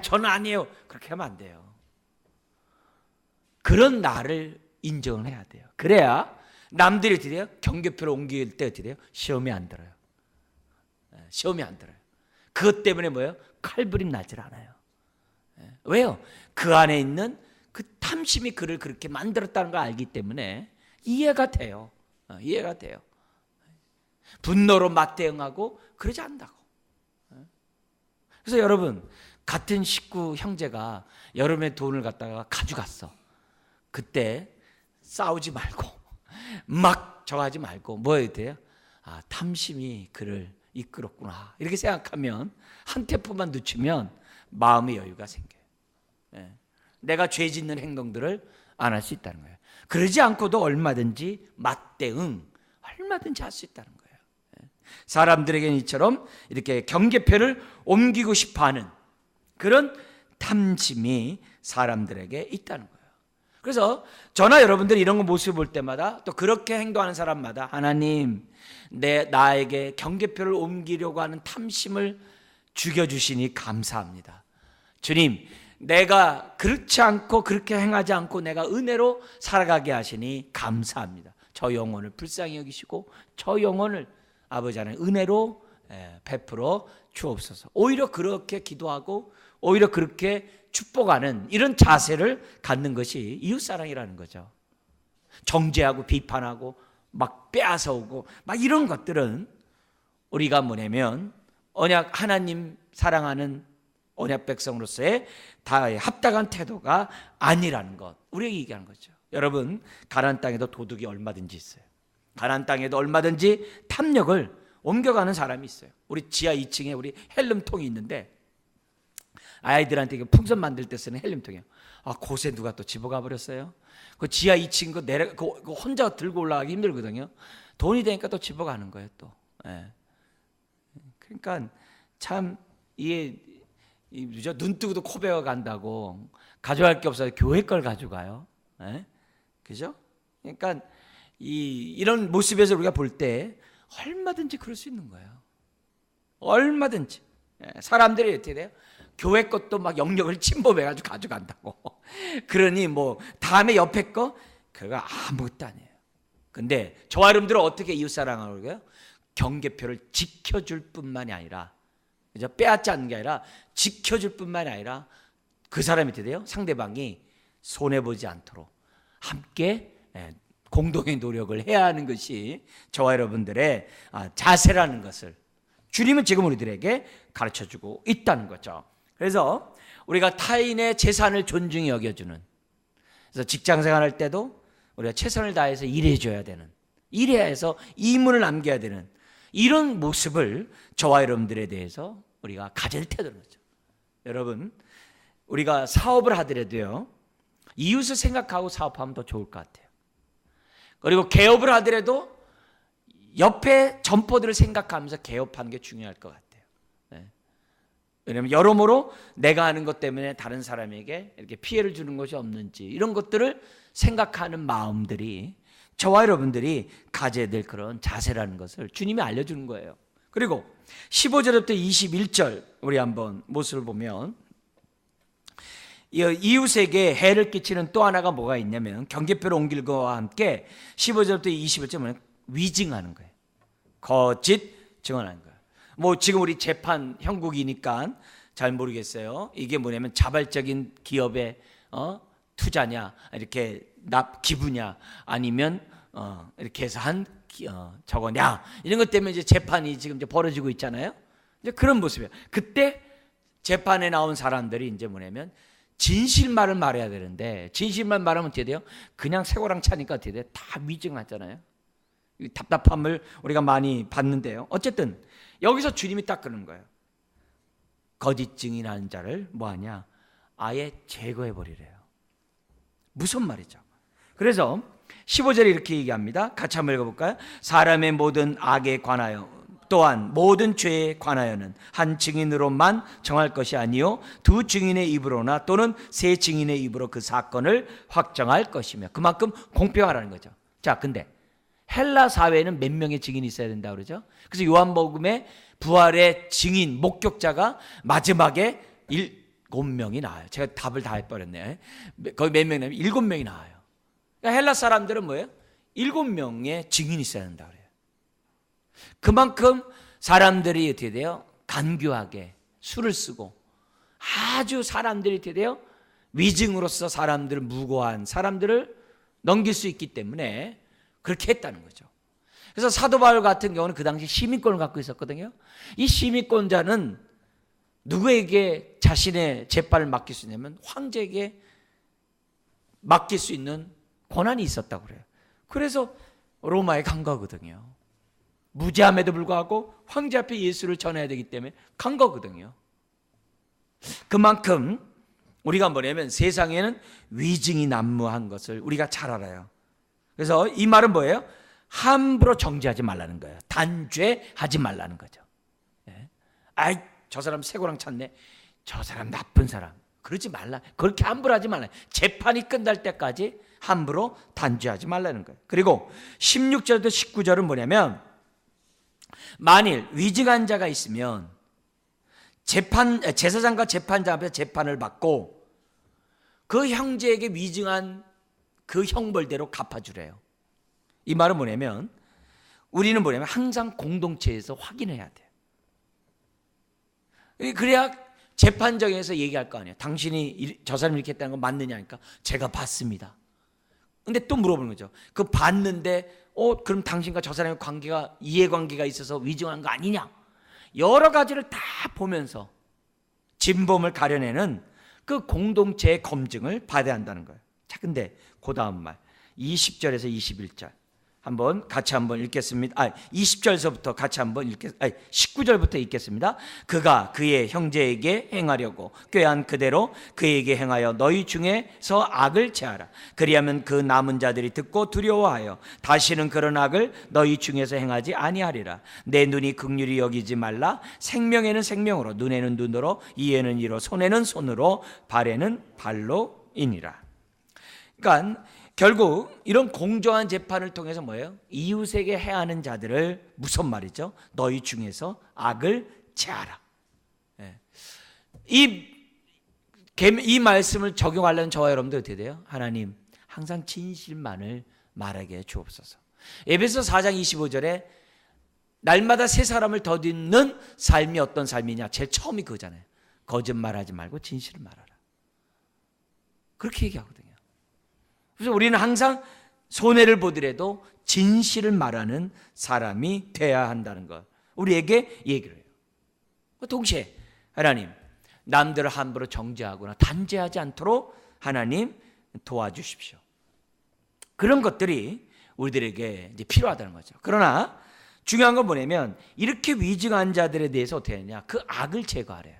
[SPEAKER 1] 저는 아니에요. 그렇게 하면 안 돼요. 그런 나를 인정을 해야 돼요. 그래야 남들이 어떻게 돼요? 경계표를 옮길 때 어떻게 돼요? 시험이 안 들어요. 시험이 안 들어요. 그것 때문에 뭐예요? 칼부림 나질 않아요. 왜요? 그 안에 있는 그 탐심이 그를 그렇게 만들었다는 걸 알기 때문에 이해가 돼요. 이해가 돼요. 분노로 맞대응하고 그러지 않는다고. 그래서 여러분, 같은 식구 형제가 여러분의 돈을 갖다가 가져갔어. 그때 싸우지 말고 막 저하지 말고 뭐 해야 돼요? 탐심이 그를 이끌었구나 이렇게 생각하면 한 테프만 늦추면 마음의 여유가 생겨요. 내가 죄 짓는 행동들을 안 할 수 있다는 거예요. 그러지 않고도 얼마든지 맞대응 얼마든지 할 수 있다는 거예요. 사람들에게는 이처럼 이렇게 경계표를 옮기고 싶어하는 그런 탐심이 사람들에게 있다는 거예요. 그래서 저나 여러분들이 이런 거 모습을 볼 때마다 또 그렇게 행동하는 사람마다 하나님, 나에게 경계표를 옮기려고 하는 탐심을 죽여주시니 감사합니다. 주님, 내가 그렇지 않고 그렇게 행하지 않고 내가 은혜로 살아가게 하시니 감사합니다. 저 영혼을 불쌍히 여기시고 저 영혼을 아버지 하나님 은혜로 베풀어 주옵소서. 오히려 그렇게 기도하고 오히려 그렇게 축복하는 이런 자세를 갖는 것이 이웃사랑이라는 거죠. 정죄하고 비판하고 막 빼앗아오고 막 이런 것들은 우리가 뭐냐면 언약 하나님 사랑하는 언약 백성으로서의 다 합당한 태도가 아니라는 것 우리에게 얘기하는 거죠. 여러분, 가나안 땅에도 도둑이 얼마든지 있어요. 가나안 땅에도 얼마든지 탐욕을 옮겨가는 사람이 있어요. 우리 지하 2층에 우리 헬름통이 있는데 아이들한테 풍선 만들 때 쓰는 헬륨통이에요. 곳에 누가 또 집어가 버렸어요. 그 지하 2층 그거 혼자 들고 올라가기 힘들거든요. 돈이 되니까 또 집어가는 거예요 또. 그러니까 참 이게 눈 뜨고도 코 베어 간다고 가져갈 게 없어서 교회 걸 가져가요. 그죠? 그러니까 이런 모습에서 우리가 볼 때 얼마든지 그럴 수 있는 거예요. 얼마든지. 사람들이 어떻게 돼요? 교회 것도 막 영역을 침범해가지고 가져간다고. 그러니 뭐 다음에 옆에 거 그거 아무것도 아니에요. 근데 저와 여러분들은 어떻게 이웃사랑하고요? 경계표를 지켜줄 뿐만이 아니라, 그죠? 빼앗지 않는 게 아니라 지켜줄 뿐만이 아니라 그 사람이 어떻게 돼요? 상대방이 손해보지 않도록 함께 공동의 노력을 해야 하는 것이 저와 여러분들의 자세라는 것을 주님은 지금 우리들에게 가르쳐주고 있다는 거죠. 그래서 우리가 타인의 재산을 존중히 여겨주는, 그래서 직장생활할 때도 우리가 최선을 다해서 일해줘야 되는, 일해야 해서 이문을 남겨야 되는 이런 모습을 저와 여러분들에 대해서 우리가 가질 태도는 거죠. 여러분, 우리가 사업을 하더라도요, 이웃을 생각하고 사업하면 더 좋을 것 같아요. 그리고 개업을 하더라도 옆에 점포들을 생각하면서 개업하는 게 중요할 것 같아요. 왜냐하면 여러모로 내가 하는 것 때문에 다른 사람에게 이렇게 피해를 주는 것이 없는지 이런 것들을 생각하는 마음들이 저와 여러분들이 가져야 될 그런 자세라는 것을 주님이 알려주는 거예요. 그리고 15절부터 21절 우리 한번 모습을 보면 이웃에게 해를 끼치는 또 하나가 뭐가 있냐면 경계표를 옮길 것과 함께 15절부터 21절은 위증하는 거예요. 거짓 증언하는 거예요. 뭐 지금 우리 재판 형국이니까 잘 모르겠어요. 이게 뭐냐면 자발적인 기업의 투자냐, 이렇게 기부냐, 아니면 이렇게 해서 한 저거냐 이런 것 때문에 이제 재판이 지금 이제 벌어지고 있잖아요. 이제 그런 모습이에요. 그때 재판에 나온 사람들이 이제 뭐냐면 진실말을 말해야 되는데 진실말 말하면 어떻게 돼요? 그냥 쇠고랑 차니까 어떻게 돼요? 다 위증하잖아요. 이 답답함을 우리가 많이 받는데요. 어쨌든 여기서 주님이 딱 그러는 거예요. 거짓 증인하는 자를 뭐하냐? 아예 제거해버리래요. 무슨 말이죠? 그래서 15절에 이렇게 얘기합니다. 같이 한번 읽어볼까요? 사람의 모든 악에 관하여 또한 모든 죄에 관하여는 한 증인으로만 정할 것이 아니요 두 증인의 입으로나 또는 세 증인의 입으로 그 사건을 확정할 것이며 그만큼 공평하라는 거죠. 자, 근데 헬라 사회에는 몇 명의 증인이 있어야 된다 그러죠? 그래서 요한복음에 부활의 증인, 목격자가 마지막에 7명이 나와요. 제가 답을 다 해버렸네. 거기 몇 명이 나와요? 7명이 나와요. 그러니까 헬라 사람들은 뭐예요? 7명의 증인이 있어야 된다 그래요. 그만큼 사람들이 어떻게 돼요? 간교하게 술을 쓰고 아주 사람들이 어떻게 돼요? 위증으로서 사람들을 무고한 사람들을 넘길 수 있기 때문에 그렇게 했다는 거죠. 그래서 사도 바울 같은 경우는 그 당시 시민권을 갖고 있었거든요. 이 시민권자는 누구에게 자신의 재판을 맡길 수 있냐면 황제에게 맡길 수 있는 권한이 있었다고 그래요. 그래서 로마에 간 거거든요. 무죄함에도 불구하고 황제 앞에 예수를 전해야 되기 때문에 간 거거든요. 그만큼 우리가 뭐냐면 세상에는 위증이 난무한 것을 우리가 잘 알아요. 그래서 이 말은 뭐예요? 함부로 정죄하지 말라는 거예요. 단죄하지 말라는 거죠. 아이, 저 사람 쇠고랑 찼네. 저 사람 나쁜 사람. 그러지 말라. 그렇게 함부로 하지 말라. 재판이 끝날 때까지 함부로 단죄하지 말라는 거예요. 그리고 16절부터 19절은 뭐냐면 만일 위증한 자가 있으면 제사장과 재판장 앞에서 재판을 받고 그 형제에게 위증한 그 형벌대로 갚아주래요. 이 말은 뭐냐면 우리는 뭐냐면 항상 공동체에서 확인해야 돼요. 그래야 재판정에서 얘기할 거 아니에요. 당신이 저 사람이 이렇게 했다는 거 맞느냐 하니까 제가 봤습니다. 근데 또 물어보는 거죠. 그 봤는데 그럼 당신과 저 사람의 관계가 이해관계가 있어서 위증한 거 아니냐? 여러 가지를 다 보면서 진범을 가려내는 그 공동체의 검증을 받아야 한다는 거예요. 자, 근데 그 다음 말 20절에서 21절 같이 한번 읽겠습니다. 20절서부터 같이 한번 19절부터 읽겠습니다. 그가 그의 형제에게 행하려고 꾀한 그대로 그에게 행하여 너희 중에서 악을 제하라. 그리하면 그 남은 자들이 듣고 두려워하여 다시는 그런 악을 너희 중에서 행하지 아니하리라. 내 눈이 긍휼히 여기지 말라. 생명에는 생명으로, 눈에는 눈으로, 이에는 이로, 손에는 손으로, 발에는 발로이니라. 그러니까 결국 이런 공정한 재판을 통해서 뭐예요? 이웃에게 해하는 자들을 무슨 말이죠? 너희 중에서 악을 제하라. 이 말씀을 적용하려는 저와 여러분들 어떻게 돼요? 하나님 항상 진실만을 말하게 해 주옵소서. 에베소 4장 25절에 날마다 새 사람을 더듬는 삶이 어떤 삶이냐? 제일 처음이 그거잖아요. 거짓말하지 말고 진실을 말하라. 그렇게 얘기하거든요. 그래서 우리는 항상 손해를 보더라도 진실을 말하는 사람이 돼야 한다는 것 우리에게 얘기를 해요. 동시에 하나님 남들을 함부로 정죄하거나 단죄하지 않도록 하나님 도와주십시오. 그런 것들이 우리들에게 이제 필요하다는 거죠. 그러나 중요한 건 뭐냐면 이렇게 위증한 자들에 대해서 어떻게 하냐? 그 악을 제거하래요.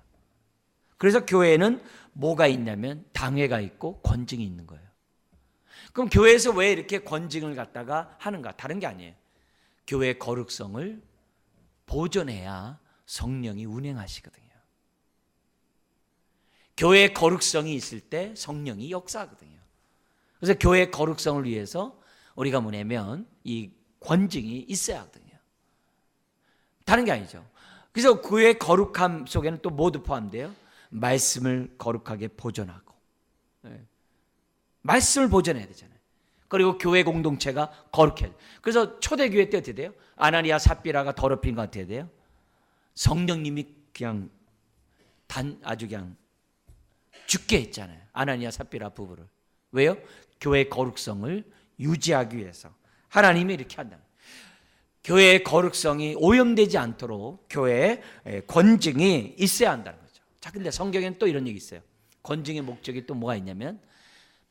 [SPEAKER 1] 그래서 교회에는 뭐가 있냐면 당회가 있고 권증이 있는 거예요. 그럼 교회에서 왜 이렇게 권증을 갖다가 하는가? 다른 게 아니에요. 교회의 거룩성을 보존해야 성령이 운행하시거든요. 교회의 거룩성이 있을 때 성령이 역사하거든요. 그래서 교회의 거룩성을 위해서 우리가 뭐냐면 이 권증이 있어야 하거든요. 다른 게 아니죠. 그래서 교회의 거룩함 속에는 또 모두 포함돼요. 말씀을 거룩하게 보존하고 말씀을 보존해야 되잖아요. 그리고 교회 공동체가 거룩해야 돼요. 그래서 초대교회 때 어떻게 돼요? 아나니아 삽비라가 더럽힌 거 어떻게 돼요? 성령님이 그냥 아주 그냥 죽게 했잖아요. 아나니아 삽비라 부부를. 왜요? 교회의 거룩성을 유지하기 위해서 하나님이 이렇게 한다. 교회의 거룩성이 오염되지 않도록 교회에 권징이 있어야 한다는 거죠. 자, 근데 성경에는 또 이런 얘기 있어요. 권징의 목적이 또 뭐가 있냐면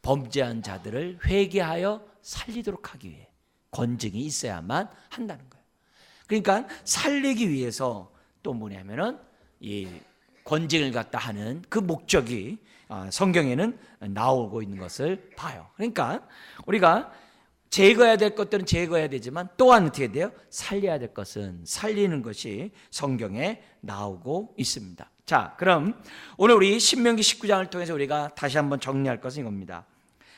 [SPEAKER 1] 범죄한 자들을 회개하여 살리도록 하기 위해 권징이 있어야만 한다는 거예요. 그러니까 살리기 위해서 또 뭐냐면은 이 권징을 갖다 하는 그 목적이 성경에는 나오고 있는 것을 봐요. 그러니까 우리가 제거해야 될 것들은 제거해야 되지만 또한 어떻게 돼요? 살려야 될 것은 살리는 것이 성경에 나오고 있습니다. 자, 그럼 오늘 우리 신명기 19장을 통해서 우리가 다시 한번 정리할 것은 이겁니다.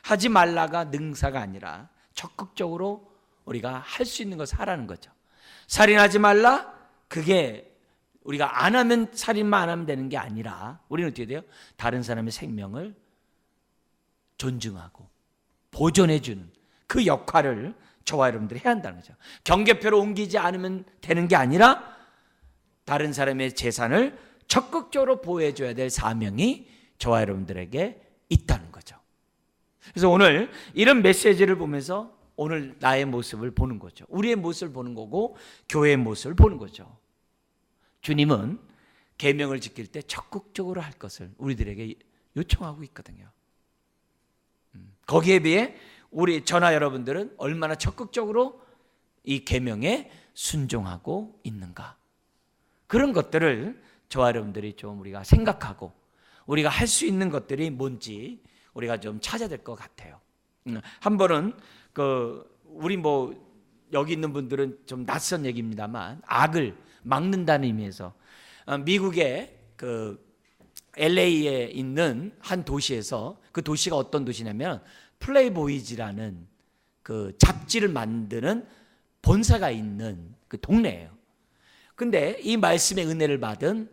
[SPEAKER 1] 하지 말라가 능사가 아니라 적극적으로 우리가 할 수 있는 것을 하라는 거죠. 살인하지 말라, 그게 우리가 안 하면, 살인만 안 하면 되는 게 아니라 우리는 어떻게 돼요? 다른 사람의 생명을 존중하고 보존해주는 그 역할을 저와 여러분들이 해야 한다는 거죠. 경계표로 옮기지 않으면 되는 게 아니라 다른 사람의 재산을 적극적으로 보호해줘야 될 사명이 저와 여러분들에게 있다는 거죠. 그래서 오늘 이런 메시지를 보면서 오늘 나의 모습을 보는 거죠. 우리의 모습을 보는 거고 교회의 모습을 보는 거죠. 주님은 계명을 지킬 때 적극적으로 할 것을 우리들에게 요청하고 있거든요. 거기에 비해 우리 저나 여러분들은 얼마나 적극적으로 이 계명에 순종하고 있는가, 그런 것들을 저와 여러분들이 좀 우리가 생각하고 우리가 할 수 있는 것들이 뭔지 우리가 좀 찾아야 될 것 같아요. 한 번은 우리 여기 있는 분들은 좀 낯선 얘기입니다만 악을 막는다는 의미에서 미국의 LA에 있는 한 도시에서, 그 도시가 어떤 도시냐면 플레이보이즈라는 그 잡지를 만드는 본사가 있는 그 동네예요. 근데 이 말씀의 은혜를 받은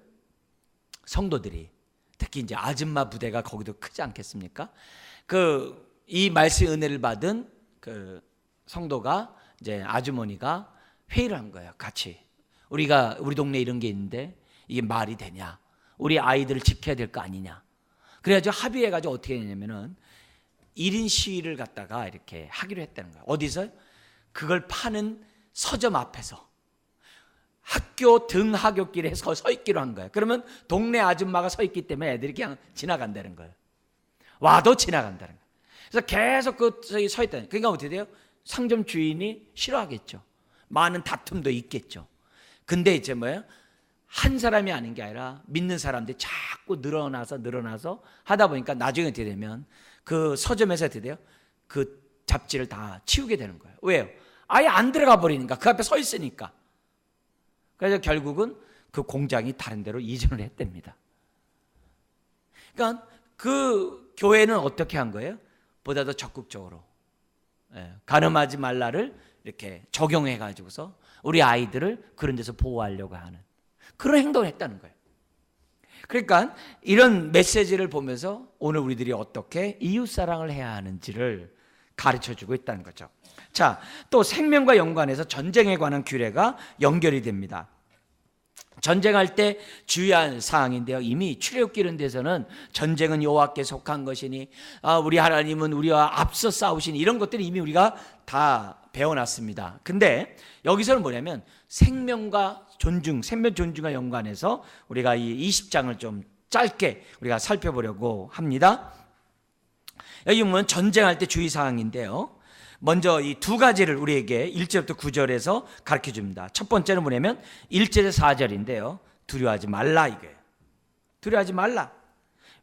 [SPEAKER 1] 성도들이, 특히 이제 아줌마 부대가 거기도 크지 않겠습니까? 이 말씀의 은혜를 받은 그 성도가, 이제 아주머니가 회의를 한 거예요. 같이 우리 동네에 이런 게 있는데 이게 말이 되냐, 우리 아이들을 지켜야 될 거 아니냐. 그래가지고 합의해가지고 어떻게 했냐면은 1인 시위를 갖다가 이렇게 하기로 했다는 거예요. 어디서? 그걸 파는 서점 앞에서 학교 등하굣길에 서 있기로 한 거예요. 그러면 동네 아줌마가 서 있기 때문에 애들이 그냥 지나간다는 거예요. 와도 지나간다는 거예요. 그래서 계속 서 있다는 거예요. 그러니까 어떻게 돼요? 상점 주인이 싫어하겠죠. 많은 다툼도 있겠죠. 근데 이제 뭐예요? 한 사람이 아닌 게 아니라 믿는 사람들이 자꾸 늘어나서 하다 보니까 나중에 어떻게 되면 그 서점에서 어떻게 돼요? 그 잡지를 다 치우게 되는 거예요. 왜요? 아예 안 들어가 버리니까, 그 앞에 서 있으니까. 그래서 결국은 그 공장이 다른 데로 이전을 했답니다. 그러니까 그 교회는 어떻게 한 거예요? 보다 더 적극적으로 가늠하지 말라를 이렇게 적용해 가지고서 우리 아이들을 그런 데서 보호하려고 하는 그런 행동을 했다는 거예요. 그러니까 이런 메시지를 보면서 오늘 우리들이 어떻게 이웃사랑을 해야 하는지를 가르쳐주고 있다는 거죠. 자, 또 생명과 연관해서 전쟁에 관한 규례가 연결이 됩니다. 전쟁할 때 주의해야 할 사항인데요, 이미 출애굽기 이런 데서는 전쟁은 여호와께 속한 것이니 우리 하나님은 우리와 앞서 싸우시니, 이런 것들이 이미 우리가 다 배워놨습니다. 근데 여기서는 뭐냐면 생명 존중과 연관해서 우리가 이 20장을 좀 짧게 우리가 살펴보려고 합니다. 여기 보면 전쟁할 때 주의사항인데요, 먼저 이 두 가지를 우리에게 1절부터 9절에서 가르쳐 줍니다. 첫 번째는 뭐냐면 1절에서 4절인데요. 두려워하지 말라, 이거예요. 두려워하지 말라.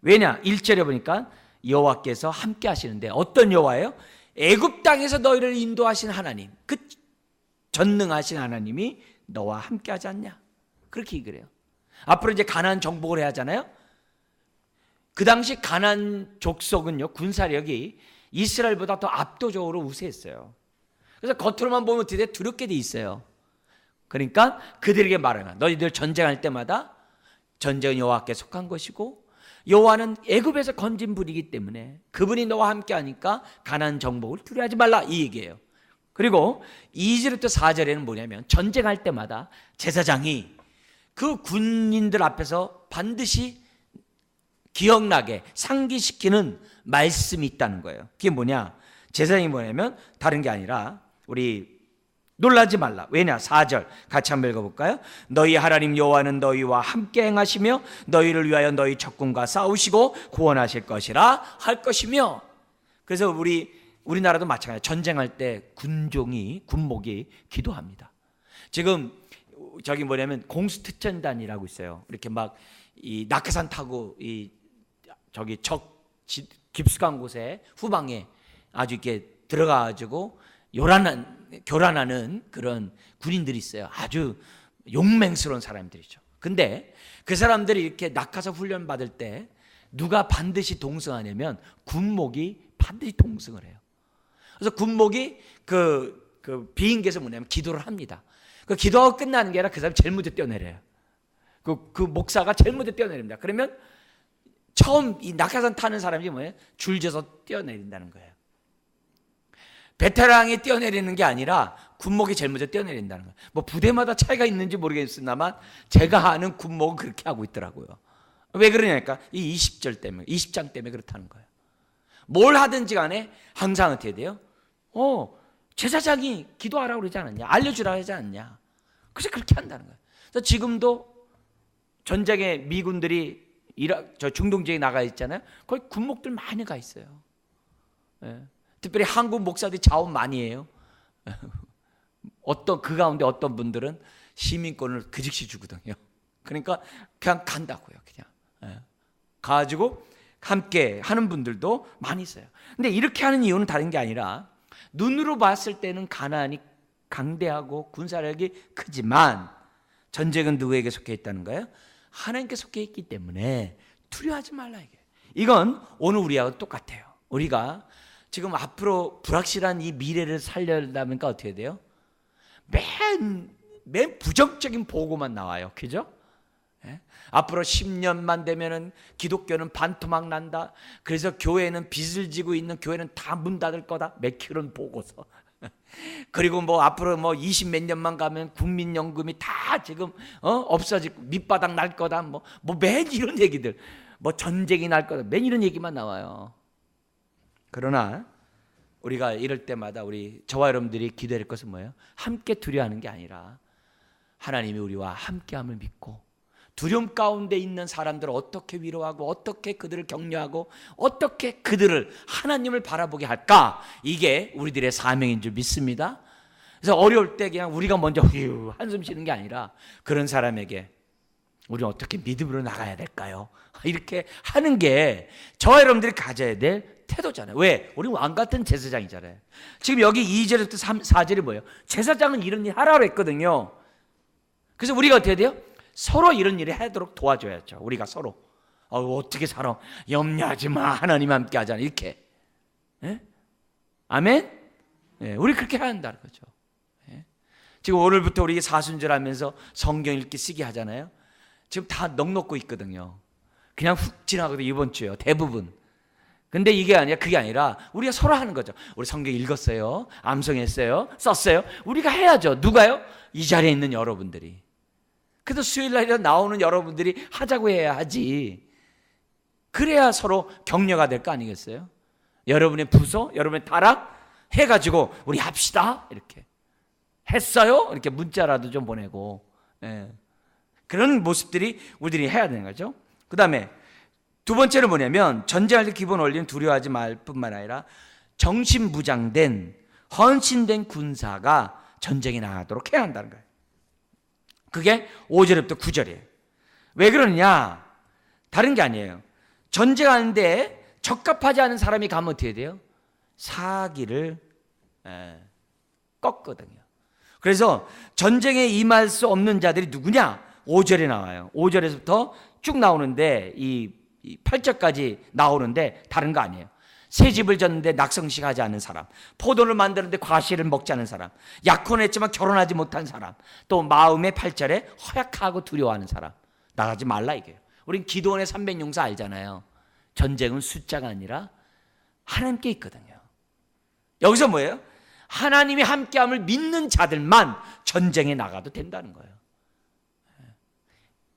[SPEAKER 1] 왜냐? 1절에 보니까 여호와께서 함께 하시는데, 어떤 여호와예요? 애굽 땅에서 너희를 인도하신 하나님, 그 전능하신 하나님이 너와 함께 하지 않냐, 그렇게 얘기를 해요. 앞으로 이제 가나안 정복을 해야 하잖아요. 그 당시 가나안 족속은요, 군사력이 이스라엘보다 더 압도적으로 우세했어요. 그래서 겉으로만 보면 되게 두렵게 돼 있어요. 그러니까 그들에게 말하라. 너희들 전쟁할 때마다 전쟁은 여호와께 속한 것이고 여호와는 애굽에서 건진 분이기 때문에 그분이 너와 함께 하니까 가나안 정복을 두려워하지 말라, 이 얘기예요. 그리고 2절부터 4절에는 뭐냐면 전쟁할 때마다 제사장이 그 군인들 앞에서 반드시 기억나게 상기시키는 말씀이 있다는 거예요. 그게 뭐냐? 제사장이 뭐냐면 다른 게 아니라 우리 놀라지 말라. 왜냐? 4절 같이 한번 읽어볼까요? 너희 하나님 여호와는 너희와 함께 행하시며 너희를 위하여 너희 적군과 싸우시고 구원하실 것이라 할 것이며. 그래서 우리나라도 마찬가지예요. 전쟁할 때 군목이 기도합니다. 지금 저기 뭐냐면 공수특전단이라고 있어요. 이렇게 막 이 낙하산 타고 이 저기 적 깊숙한 곳에 후방에 아주 이렇게 들어가가지고 교란하는 그런 군인들이 있어요. 아주 용맹스러운 사람들이죠. 근데 그 사람들이 이렇게 낙하산 훈련 받을 때 누가 반드시 동승하냐면 군목이 반드시 동승을 해요. 그래서 군목이 그 비행기에서 뭐냐면 기도를 합니다. 그 기도가 끝나는 게 아니라 그 사람이 제일 먼저 뛰어내려요. 그 목사가 제일 먼저 뛰어내립니다. 그러면 처음 이 낙하산 타는 사람이 뭐예요? 줄져서 뛰어내린다는 거예요. 베테랑이 뛰어내리는 게 아니라 군목이 제일 먼저 뛰어내린다는 거예요. 뭐 부대마다 차이가 있는지 모르겠습니다만 제가 아는 군목은 그렇게 하고 있더라고요. 왜 그러냐니까 이 20절 때문에, 20장 때문에 그렇다는 거예요. 뭘 하든지 간에 항상 어떻게 돼요? 제사장이 기도하라고 그러지 않았냐? 알려주라고 하지 않았냐? 그래서 그렇게 한다는 거예요. 그래서 지금도 전쟁에 미군들이 저 중동 지역에 나가 있잖아요. 거기 군목들 많이 가 있어요. 예. 특별히 한국 목사들이 자원 많이 해요. 그 가운데 어떤 분들은 시민권을 그 즉시 주거든요. 그러니까 그냥 간다고요. 그냥 가지고 함께 하는 분들도 많이 있어요. 근데 이렇게 하는 이유는 다른 게 아니라 눈으로 봤을 때는 가나안이 강대하고 군사력이 크지만 전쟁은 누구에게 속해 있다는 거예요? 하나님께 속해 있기 때문에 두려워하지 말라 이게. 이건 오늘 우리하고 똑같아요. 우리가 지금 앞으로 불확실한 이 미래를 살려려면 어떻게 돼요? 맨 부정적인 보고만 나와요. 그죠? 예? 앞으로 10년만 되면은 기독교는 반토막 난다. 그래서 교회는 빚을 지고 있는 교회는 다 문 닫을 거다. 맥키런 보고서. 그리고 뭐 앞으로 뭐 20 몇 년만 가면 국민연금이 다 지금 없어지고 밑바닥 날 거다. 뭐 맨 이런 얘기들. 뭐 전쟁이 날 거다. 맨 이런 얘기만 나와요. 그러나 우리가 이럴 때마다 저와 여러분들이 기도할 것은 뭐예요? 함께 두려워하는 게 아니라 하나님이 우리와 함께함을 믿고 두려움 가운데 있는 사람들을 어떻게 위로하고 어떻게 그들을 격려하고 어떻게 그들을 하나님을 바라보게 할까? 이게 우리들의 사명인 줄 믿습니다. 그래서 어려울 때 그냥 우리가 먼저 한숨 쉬는 게 아니라 그런 사람에게 우리는 어떻게 믿음으로 나가야 될까요? 이렇게 하는 게 저와 여러분들이 가져야 될 태도잖아요. 왜? 우리 왕 같은 제사장이잖아요. 지금 여기 2절부터 4절이 뭐예요? 제사장은 이런 일 하라고 했거든요. 그래서 우리가 어떻게 돼요? 서로 이런 일을 하도록 도와줘야죠. 우리가 서로 어떻게 살아? 염려하지 마. 하나님 함께 하잖아. 이렇게. 예? 아멘? 예, 우리 그렇게 해야 한다는 거죠. 예? 지금 오늘부터 우리 사순절 하면서 성경 읽기 쓰기 하잖아요. 지금 다 넋놓고 있거든요. 그냥 훅 지나가거든요. 이번 주요. 대부분. 근데 그게 아니라 우리가 서로 하는 거죠. 우리 성경 읽었어요. 암송했어요. 썼어요. 우리가 해야죠. 누가요? 이 자리에 있는 여러분들이. 그래도 수요일날이라 나오는 여러분들이 하자고 해야 하지. 그래야 서로 격려가 될 거 아니겠어요? 여러분의 부서, 여러분의 타락 해가지고 우리 합시다. 이렇게 했어요? 이렇게 문자라도 좀 보내고. 예. 그런 모습들이 우리들이 해야 되는 거죠. 그 다음에 두 번째는 뭐냐면 전쟁할 때 기본 원리는 두려워하지 말 뿐만 아니라 정신무장된 헌신된 군사가 전쟁에 나가도록 해야 한다는 거예요. 그게 5절부터 9절이에요. 왜 그러느냐? 다른 게 아니에요. 전쟁하는데 적합하지 않은 사람이 가면 어떻게 돼요? 사기를 꺾거든요. 그래서 전쟁에 임할 수 없는 자들이 누구냐? 5절에 나와요. 5절에서부터 쭉 나오는데 이 8절까지 나오는데 다른 거 아니에요. 새 집을 졌는데 낙성식 하지 않은 사람, 포도를 만드는데 과실을 먹지 않은 사람, 약혼했지만 결혼하지 못한 사람, 또 마음의 8절에 허약하고 두려워하는 사람 나가지 말라 이게요. 우린 기도원의 300용사 알잖아요. 전쟁은 숫자가 아니라 하나님께 있거든요. 여기서 뭐예요? 하나님이 함께함을 믿는 자들만 전쟁에 나가도 된다는 거예요.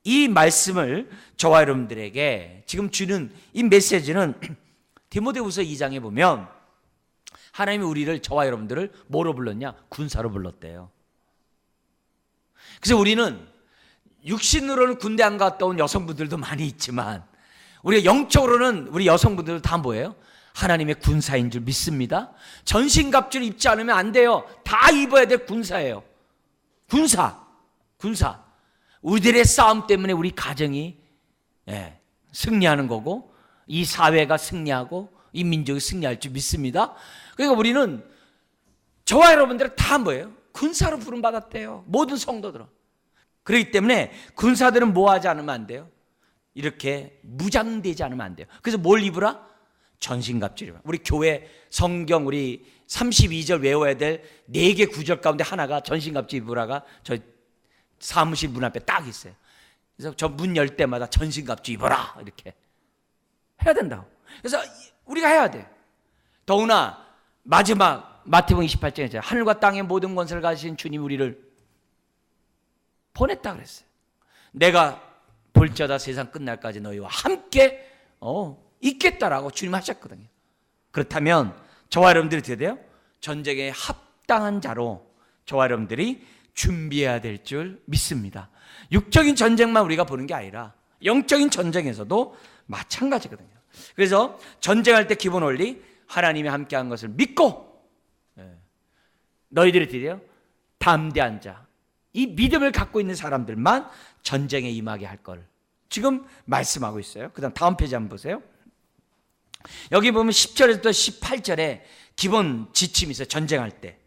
[SPEAKER 1] 이 말씀을 저와 여러분들에게 지금 주는 이 메시지는 디모데후서 2장에 보면 하나님이 우리를, 저와 여러분들을 뭐로 불렀냐? 군사로 불렀대요. 그래서 우리는 육신으로는 군대 안 갔다 온 여성분들도 많이 있지만 우리가 영적으로는 우리 여성분들도 다 뭐예요? 하나님의 군사인 줄 믿습니다. 전신갑주를 입지 않으면 안 돼요. 다 입어야 될 군사예요. 군사. 우리들의 싸움 때문에 우리 가정이 승리하는 거고, 이 사회가 승리하고 이 민족이 승리할 줄 믿습니다. 그러니까 우리는, 저와 여러분들은 다 뭐예요? 군사로 부름받았대요. 모든 성도들은. 그렇기 때문에 군사들은 뭐 하지 않으면 안 돼요? 이렇게 무장되지 않으면 안 돼요. 그래서 뭘 입으라? 전신갑주를. 우리 교회 성경 우리 32절 외워야 될 4개 구절 가운데 하나가 전신갑주 입으라가 저 사무실 문 앞에 딱 있어요. 그래서 저 문 열 때마다 전신갑주 입어라 이렇게 해야 된다고. 그래서 우리가 해야 돼. 더구나 마지막 마태복음 28장에 하늘과 땅의 모든 권세를 가지신 주님 우리를 보냈다 그랬어요. 내가 볼지어다 세상 끝날까지 너희와 함께 있겠다라고 주님 하셨거든요. 그렇다면 저와 여러분들이 어떻게 돼요? 전쟁에 합당한 자로 저와 여러분들이 준비해야 될 줄 믿습니다. 육적인 전쟁만 우리가 보는 게 아니라 영적인 전쟁에서도 마찬가지거든요. 그래서 전쟁할 때 기본 원리, 하나님이 함께한 것을 믿고 너희들이 어떻게 돼요? 담대한 자, 이 믿음을 갖고 있는 사람들만 전쟁에 임하게 할 걸 지금 말씀하고 있어요. 그 다음 페이지 한번 보세요. 여기 보면 10절에서 18절에 기본 지침이 있어요. 전쟁할 때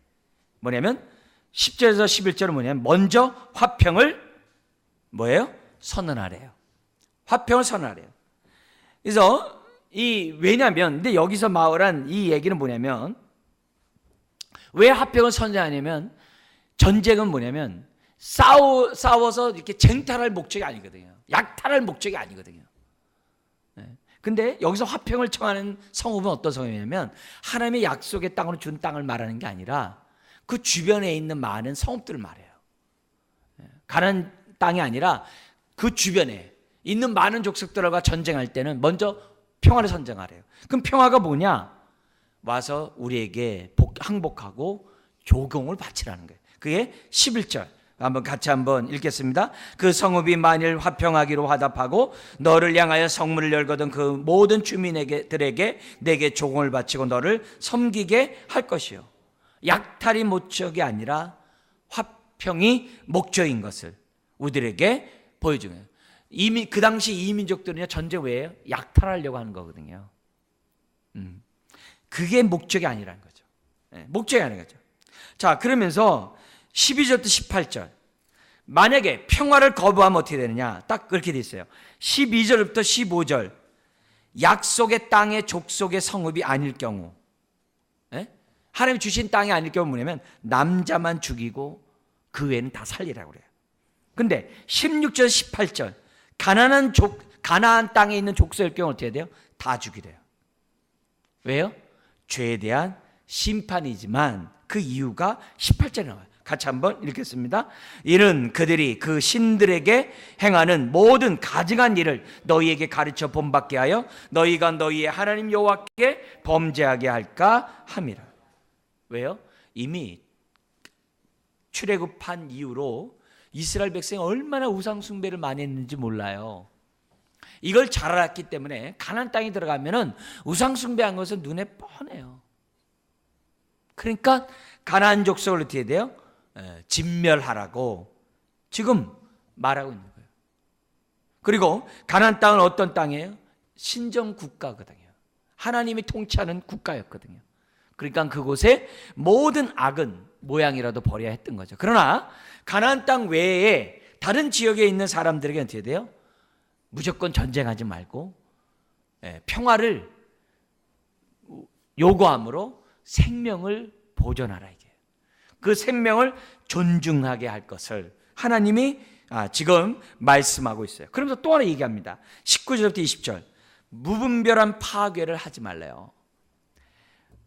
[SPEAKER 1] 뭐냐면 10절에서 11절은 뭐냐면 먼저 화평을 뭐예요? 선언하래요. 화평을 선언하래요. 그래서 왜냐면 근데 여기서 말한 이 얘기는 뭐냐면 왜 화평을 선언하냐면 전쟁은 뭐냐면 싸워서 이렇게 쟁탈할 목적이 아니거든요. 약탈할 목적이 아니거든요. 근데 여기서 화평을 청하는 성읍은 어떤 성읍이냐면 하나님의 약속의 땅으로 준 땅을 말하는 게 아니라 그 주변에 있는 많은 성읍들을 말해요. 가나안 땅이 아니라 그 주변에 있는 많은 족속들과 전쟁할 때는 먼저 평화를 선정하래요. 그럼 평화가 뭐냐? 와서 우리에게 항복하고 조공을 바치라는 거예요. 그게 11절 같이 한번 읽겠습니다. 그 성읍이 만일 화평하기로 화답하고 너를 향하여 성문을 열거든 그 모든 주민들에게 내게 조공을 바치고 너를 섬기게 할 것이요. 약탈이 목적이 아니라 화평이 목적인 것을 우리들에게 보여주는 거예요. 이미 그 당시 이민족들은요 전쟁 왜예요? 약탈하려고 하는 거거든요. 그게 목적이 아니라는 거죠. 목적이 아닌 거죠. 자, 그러면서 12절부터 18절 만약에 평화를 거부하면 어떻게 되느냐? 딱 그렇게 돼 있어요. 12절부터 15절 약속의 땅의 족속의 성읍이 아닐 경우, 하나님이 주신 땅이 아닐 경우 뭐냐면 남자만 죽이고 그 외에는 다 살리라고 그래요. 근데 16절 18절 가나안 땅에 있는 족속의 경우 어떻게 돼요? 다 죽이래요. 왜요? 죄에 대한 심판이지만 그 이유가 18절에 나와요. 같이 한번 읽겠습니다. 이는 그들이 그 신들에게 행하는 모든 가증한 일을 너희에게 가르쳐 본받게 하여 너희가 너희의 하나님 여호와께 범죄하게 할까 함이라. 왜요? 이미 출애굽한 이후로 이스라엘 백성이 얼마나 우상 숭배를 많이 했는지 몰라요. 이걸 잘 알았기 때문에 가나안 땅에 들어가면은 우상 숭배한 것은 눈에 뻔해요. 그러니까 가나안 족속을 어떻게 돼요? 진멸하라고 지금 말하고 있는 거예요. 그리고 가나안 땅은 어떤 땅이에요? 신정 국가거든요. 하나님이 통치하는 국가였거든요. 그러니까 그곳에 모든 악은 모양이라도 버려야 했던 거죠. 그러나 가나안 땅 외에 다른 지역에 있는 사람들에게 어떻게 돼요? 무조건 전쟁하지 말고 평화를 요구함으로 생명을 보존하라 이게. 그 생명을 존중하게 할 것을 하나님이 지금 말씀하고 있어요. 그러면서 또 하나 얘기합니다. 19절부터 20절 무분별한 파괴를 하지 말래요.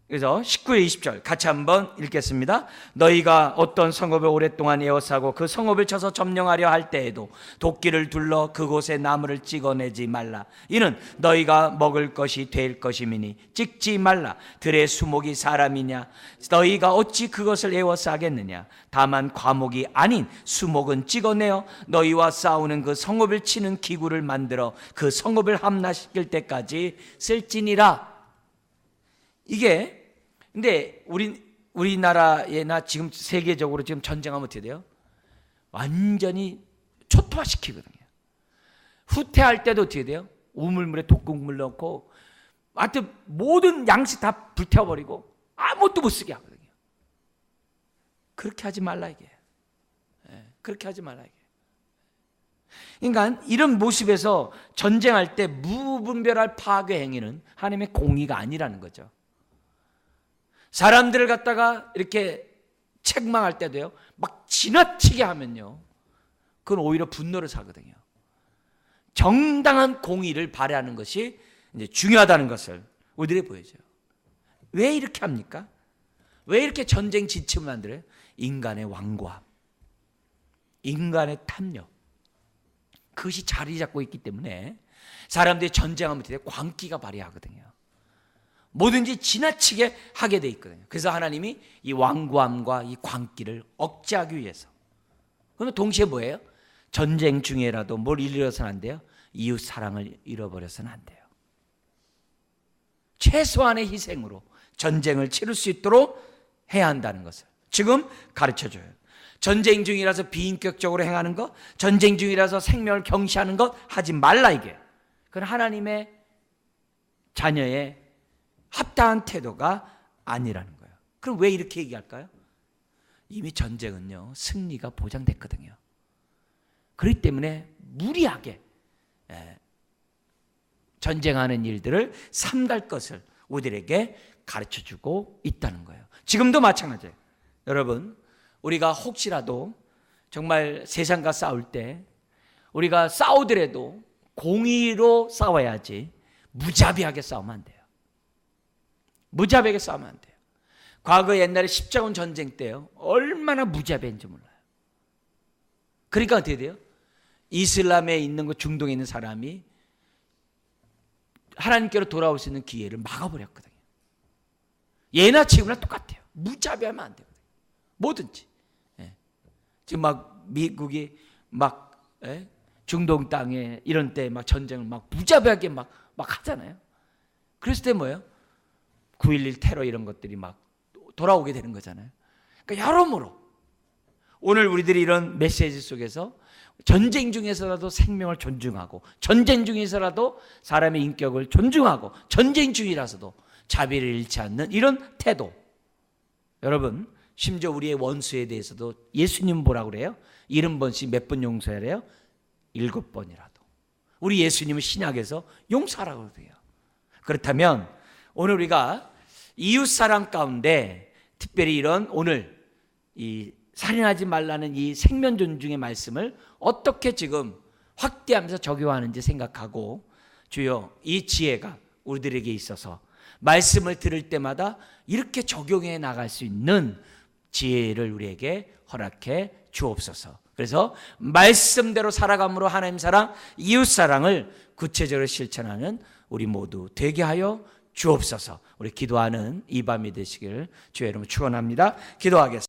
[SPEAKER 1] 그래서 19절 20절 같이 한번 읽겠습니다. 너희가 어떤 성읍을 오랫동안 에워싸고 그 성읍을 쳐서 점령하려 할 때에도 도끼를 둘러 그곳에 나무를 찍어내지 말라. 이는 너희가 먹을 것이 될 것임이니 찍지 말라. 들의 수목이 사람이냐? 너희가 어찌 그것을 에워싸겠느냐? 다만 과목이 아닌 수목은 찍어내어 너희와 싸우는 그 성읍을 치는 기구를 만들어 그 성읍을 함락시킬 때까지 쓸지니라. 이게 근데 우리나라에나 지금 세계적으로 지금 전쟁하면 어떻게 돼요? 완전히 초토화시키거든요. 후퇴할 때도 어떻게 돼요? 우물물에 독극물 넣고 하여튼 모든 양식 다 불태워버리고 아무것도 못 쓰게 하거든요. 그렇게 하지 말라 이게. 그렇게 하지 말라 이게. 그러니까 이런 모습에서 전쟁할 때 무분별할 파괴 행위는 하나님의 공의가 아니라는 거죠. 사람들을 갖다가 이렇게 책망할 때도요, 막 지나치게 하면요, 그건 오히려 분노를 사거든요. 정당한 공의를 발휘하는 것이 이제 중요하다는 것을 우리들이 보여줘요. 왜 이렇게 합니까? 왜 이렇게 전쟁 지침을 만들어요? 인간의 완고함, 인간의 탐욕, 그것이 자리 잡고 있기 때문에 사람들이 전쟁하면 되게 광기가 발휘하거든요. 뭐든지 지나치게 하게 돼 있거든요. 그래서 하나님이 이 완고함과 이 광기를 억제하기 위해서. 그러면 동시에 뭐예요? 전쟁 중에라도 뭘 잃어서는 안 돼요? 이웃 사랑을 잃어버려서는 안 돼요. 최소한의 희생으로 전쟁을 치를 수 있도록 해야 한다는 것을 지금 가르쳐줘요. 전쟁 중이라서 비인격적으로 행하는 것, 전쟁 중이라서 생명을 경시하는 것 하지 말라 이게. 그건 하나님의 자녀의 합당한 태도가 아니라는 거예요. 그럼 왜 이렇게 얘기할까요? 이미 전쟁은요, 승리가 보장됐거든요. 그렇기 때문에 무리하게 전쟁하는 일들을 삼갈 것을 우리들에게 가르쳐주고 있다는 거예요. 지금도 마찬가지예요. 여러분, 우리가 혹시라도 정말 세상과 싸울 때 우리가 싸우더라도 공의로 싸워야지 무자비하게 싸우면 안 돼요. 무자비하게 싸우면 안 돼요. 과거 옛날에 십자군 전쟁 때요, 얼마나 무자비한지 몰라요. 그러니까 어떻게 돼요? 이슬람에 있는 거, 중동에 있는 사람이 하나님께로 돌아올 수 있는 기회를 막아버렸거든요. 예나 지금이나 똑같아요. 무자비하면 안 되거든요. 뭐든지. 지금 막 미국이 막 중동 땅에 이런 때 막 전쟁을 막 무자비하게 막 하잖아요. 그랬을 때 뭐예요? 9.11 테러 이런 것들이 막 돌아오게 되는 거잖아요. 그러니까 여러모로 오늘 우리들이 이런 메시지 속에서 전쟁 중에서라도 생명을 존중하고, 전쟁 중에서라도 사람의 인격을 존중하고, 전쟁 중이라서도 자비를 잃지 않는 이런 태도. 여러분, 심지어 우리의 원수에 대해서도 예수님 뭐라고 그래요? 70번씩 몇 번 용서하래요? 7번이라도. 우리 예수님은 신약에서 용서하라고 그래요. 그렇다면 오늘 우리가 이웃사랑 가운데 특별히 이런 오늘 이 살인하지 말라는 이 생명 존중의 말씀을 어떻게 지금 확대하면서 적용하는지 생각하고, 주여 이 지혜가 우리들에게 있어서 말씀을 들을 때마다 이렇게 적용해 나갈 수 있는 지혜를 우리에게 허락해 주옵소서. 그래서 말씀대로 살아감으로 하나님 사랑, 이웃 사랑을 구체적으로 실천하는 우리 모두 되게 하여 주옵소서. 우리 기도하는 이 밤이 되시길 주의 이름으로 축원합니다. 기도하겠습니다.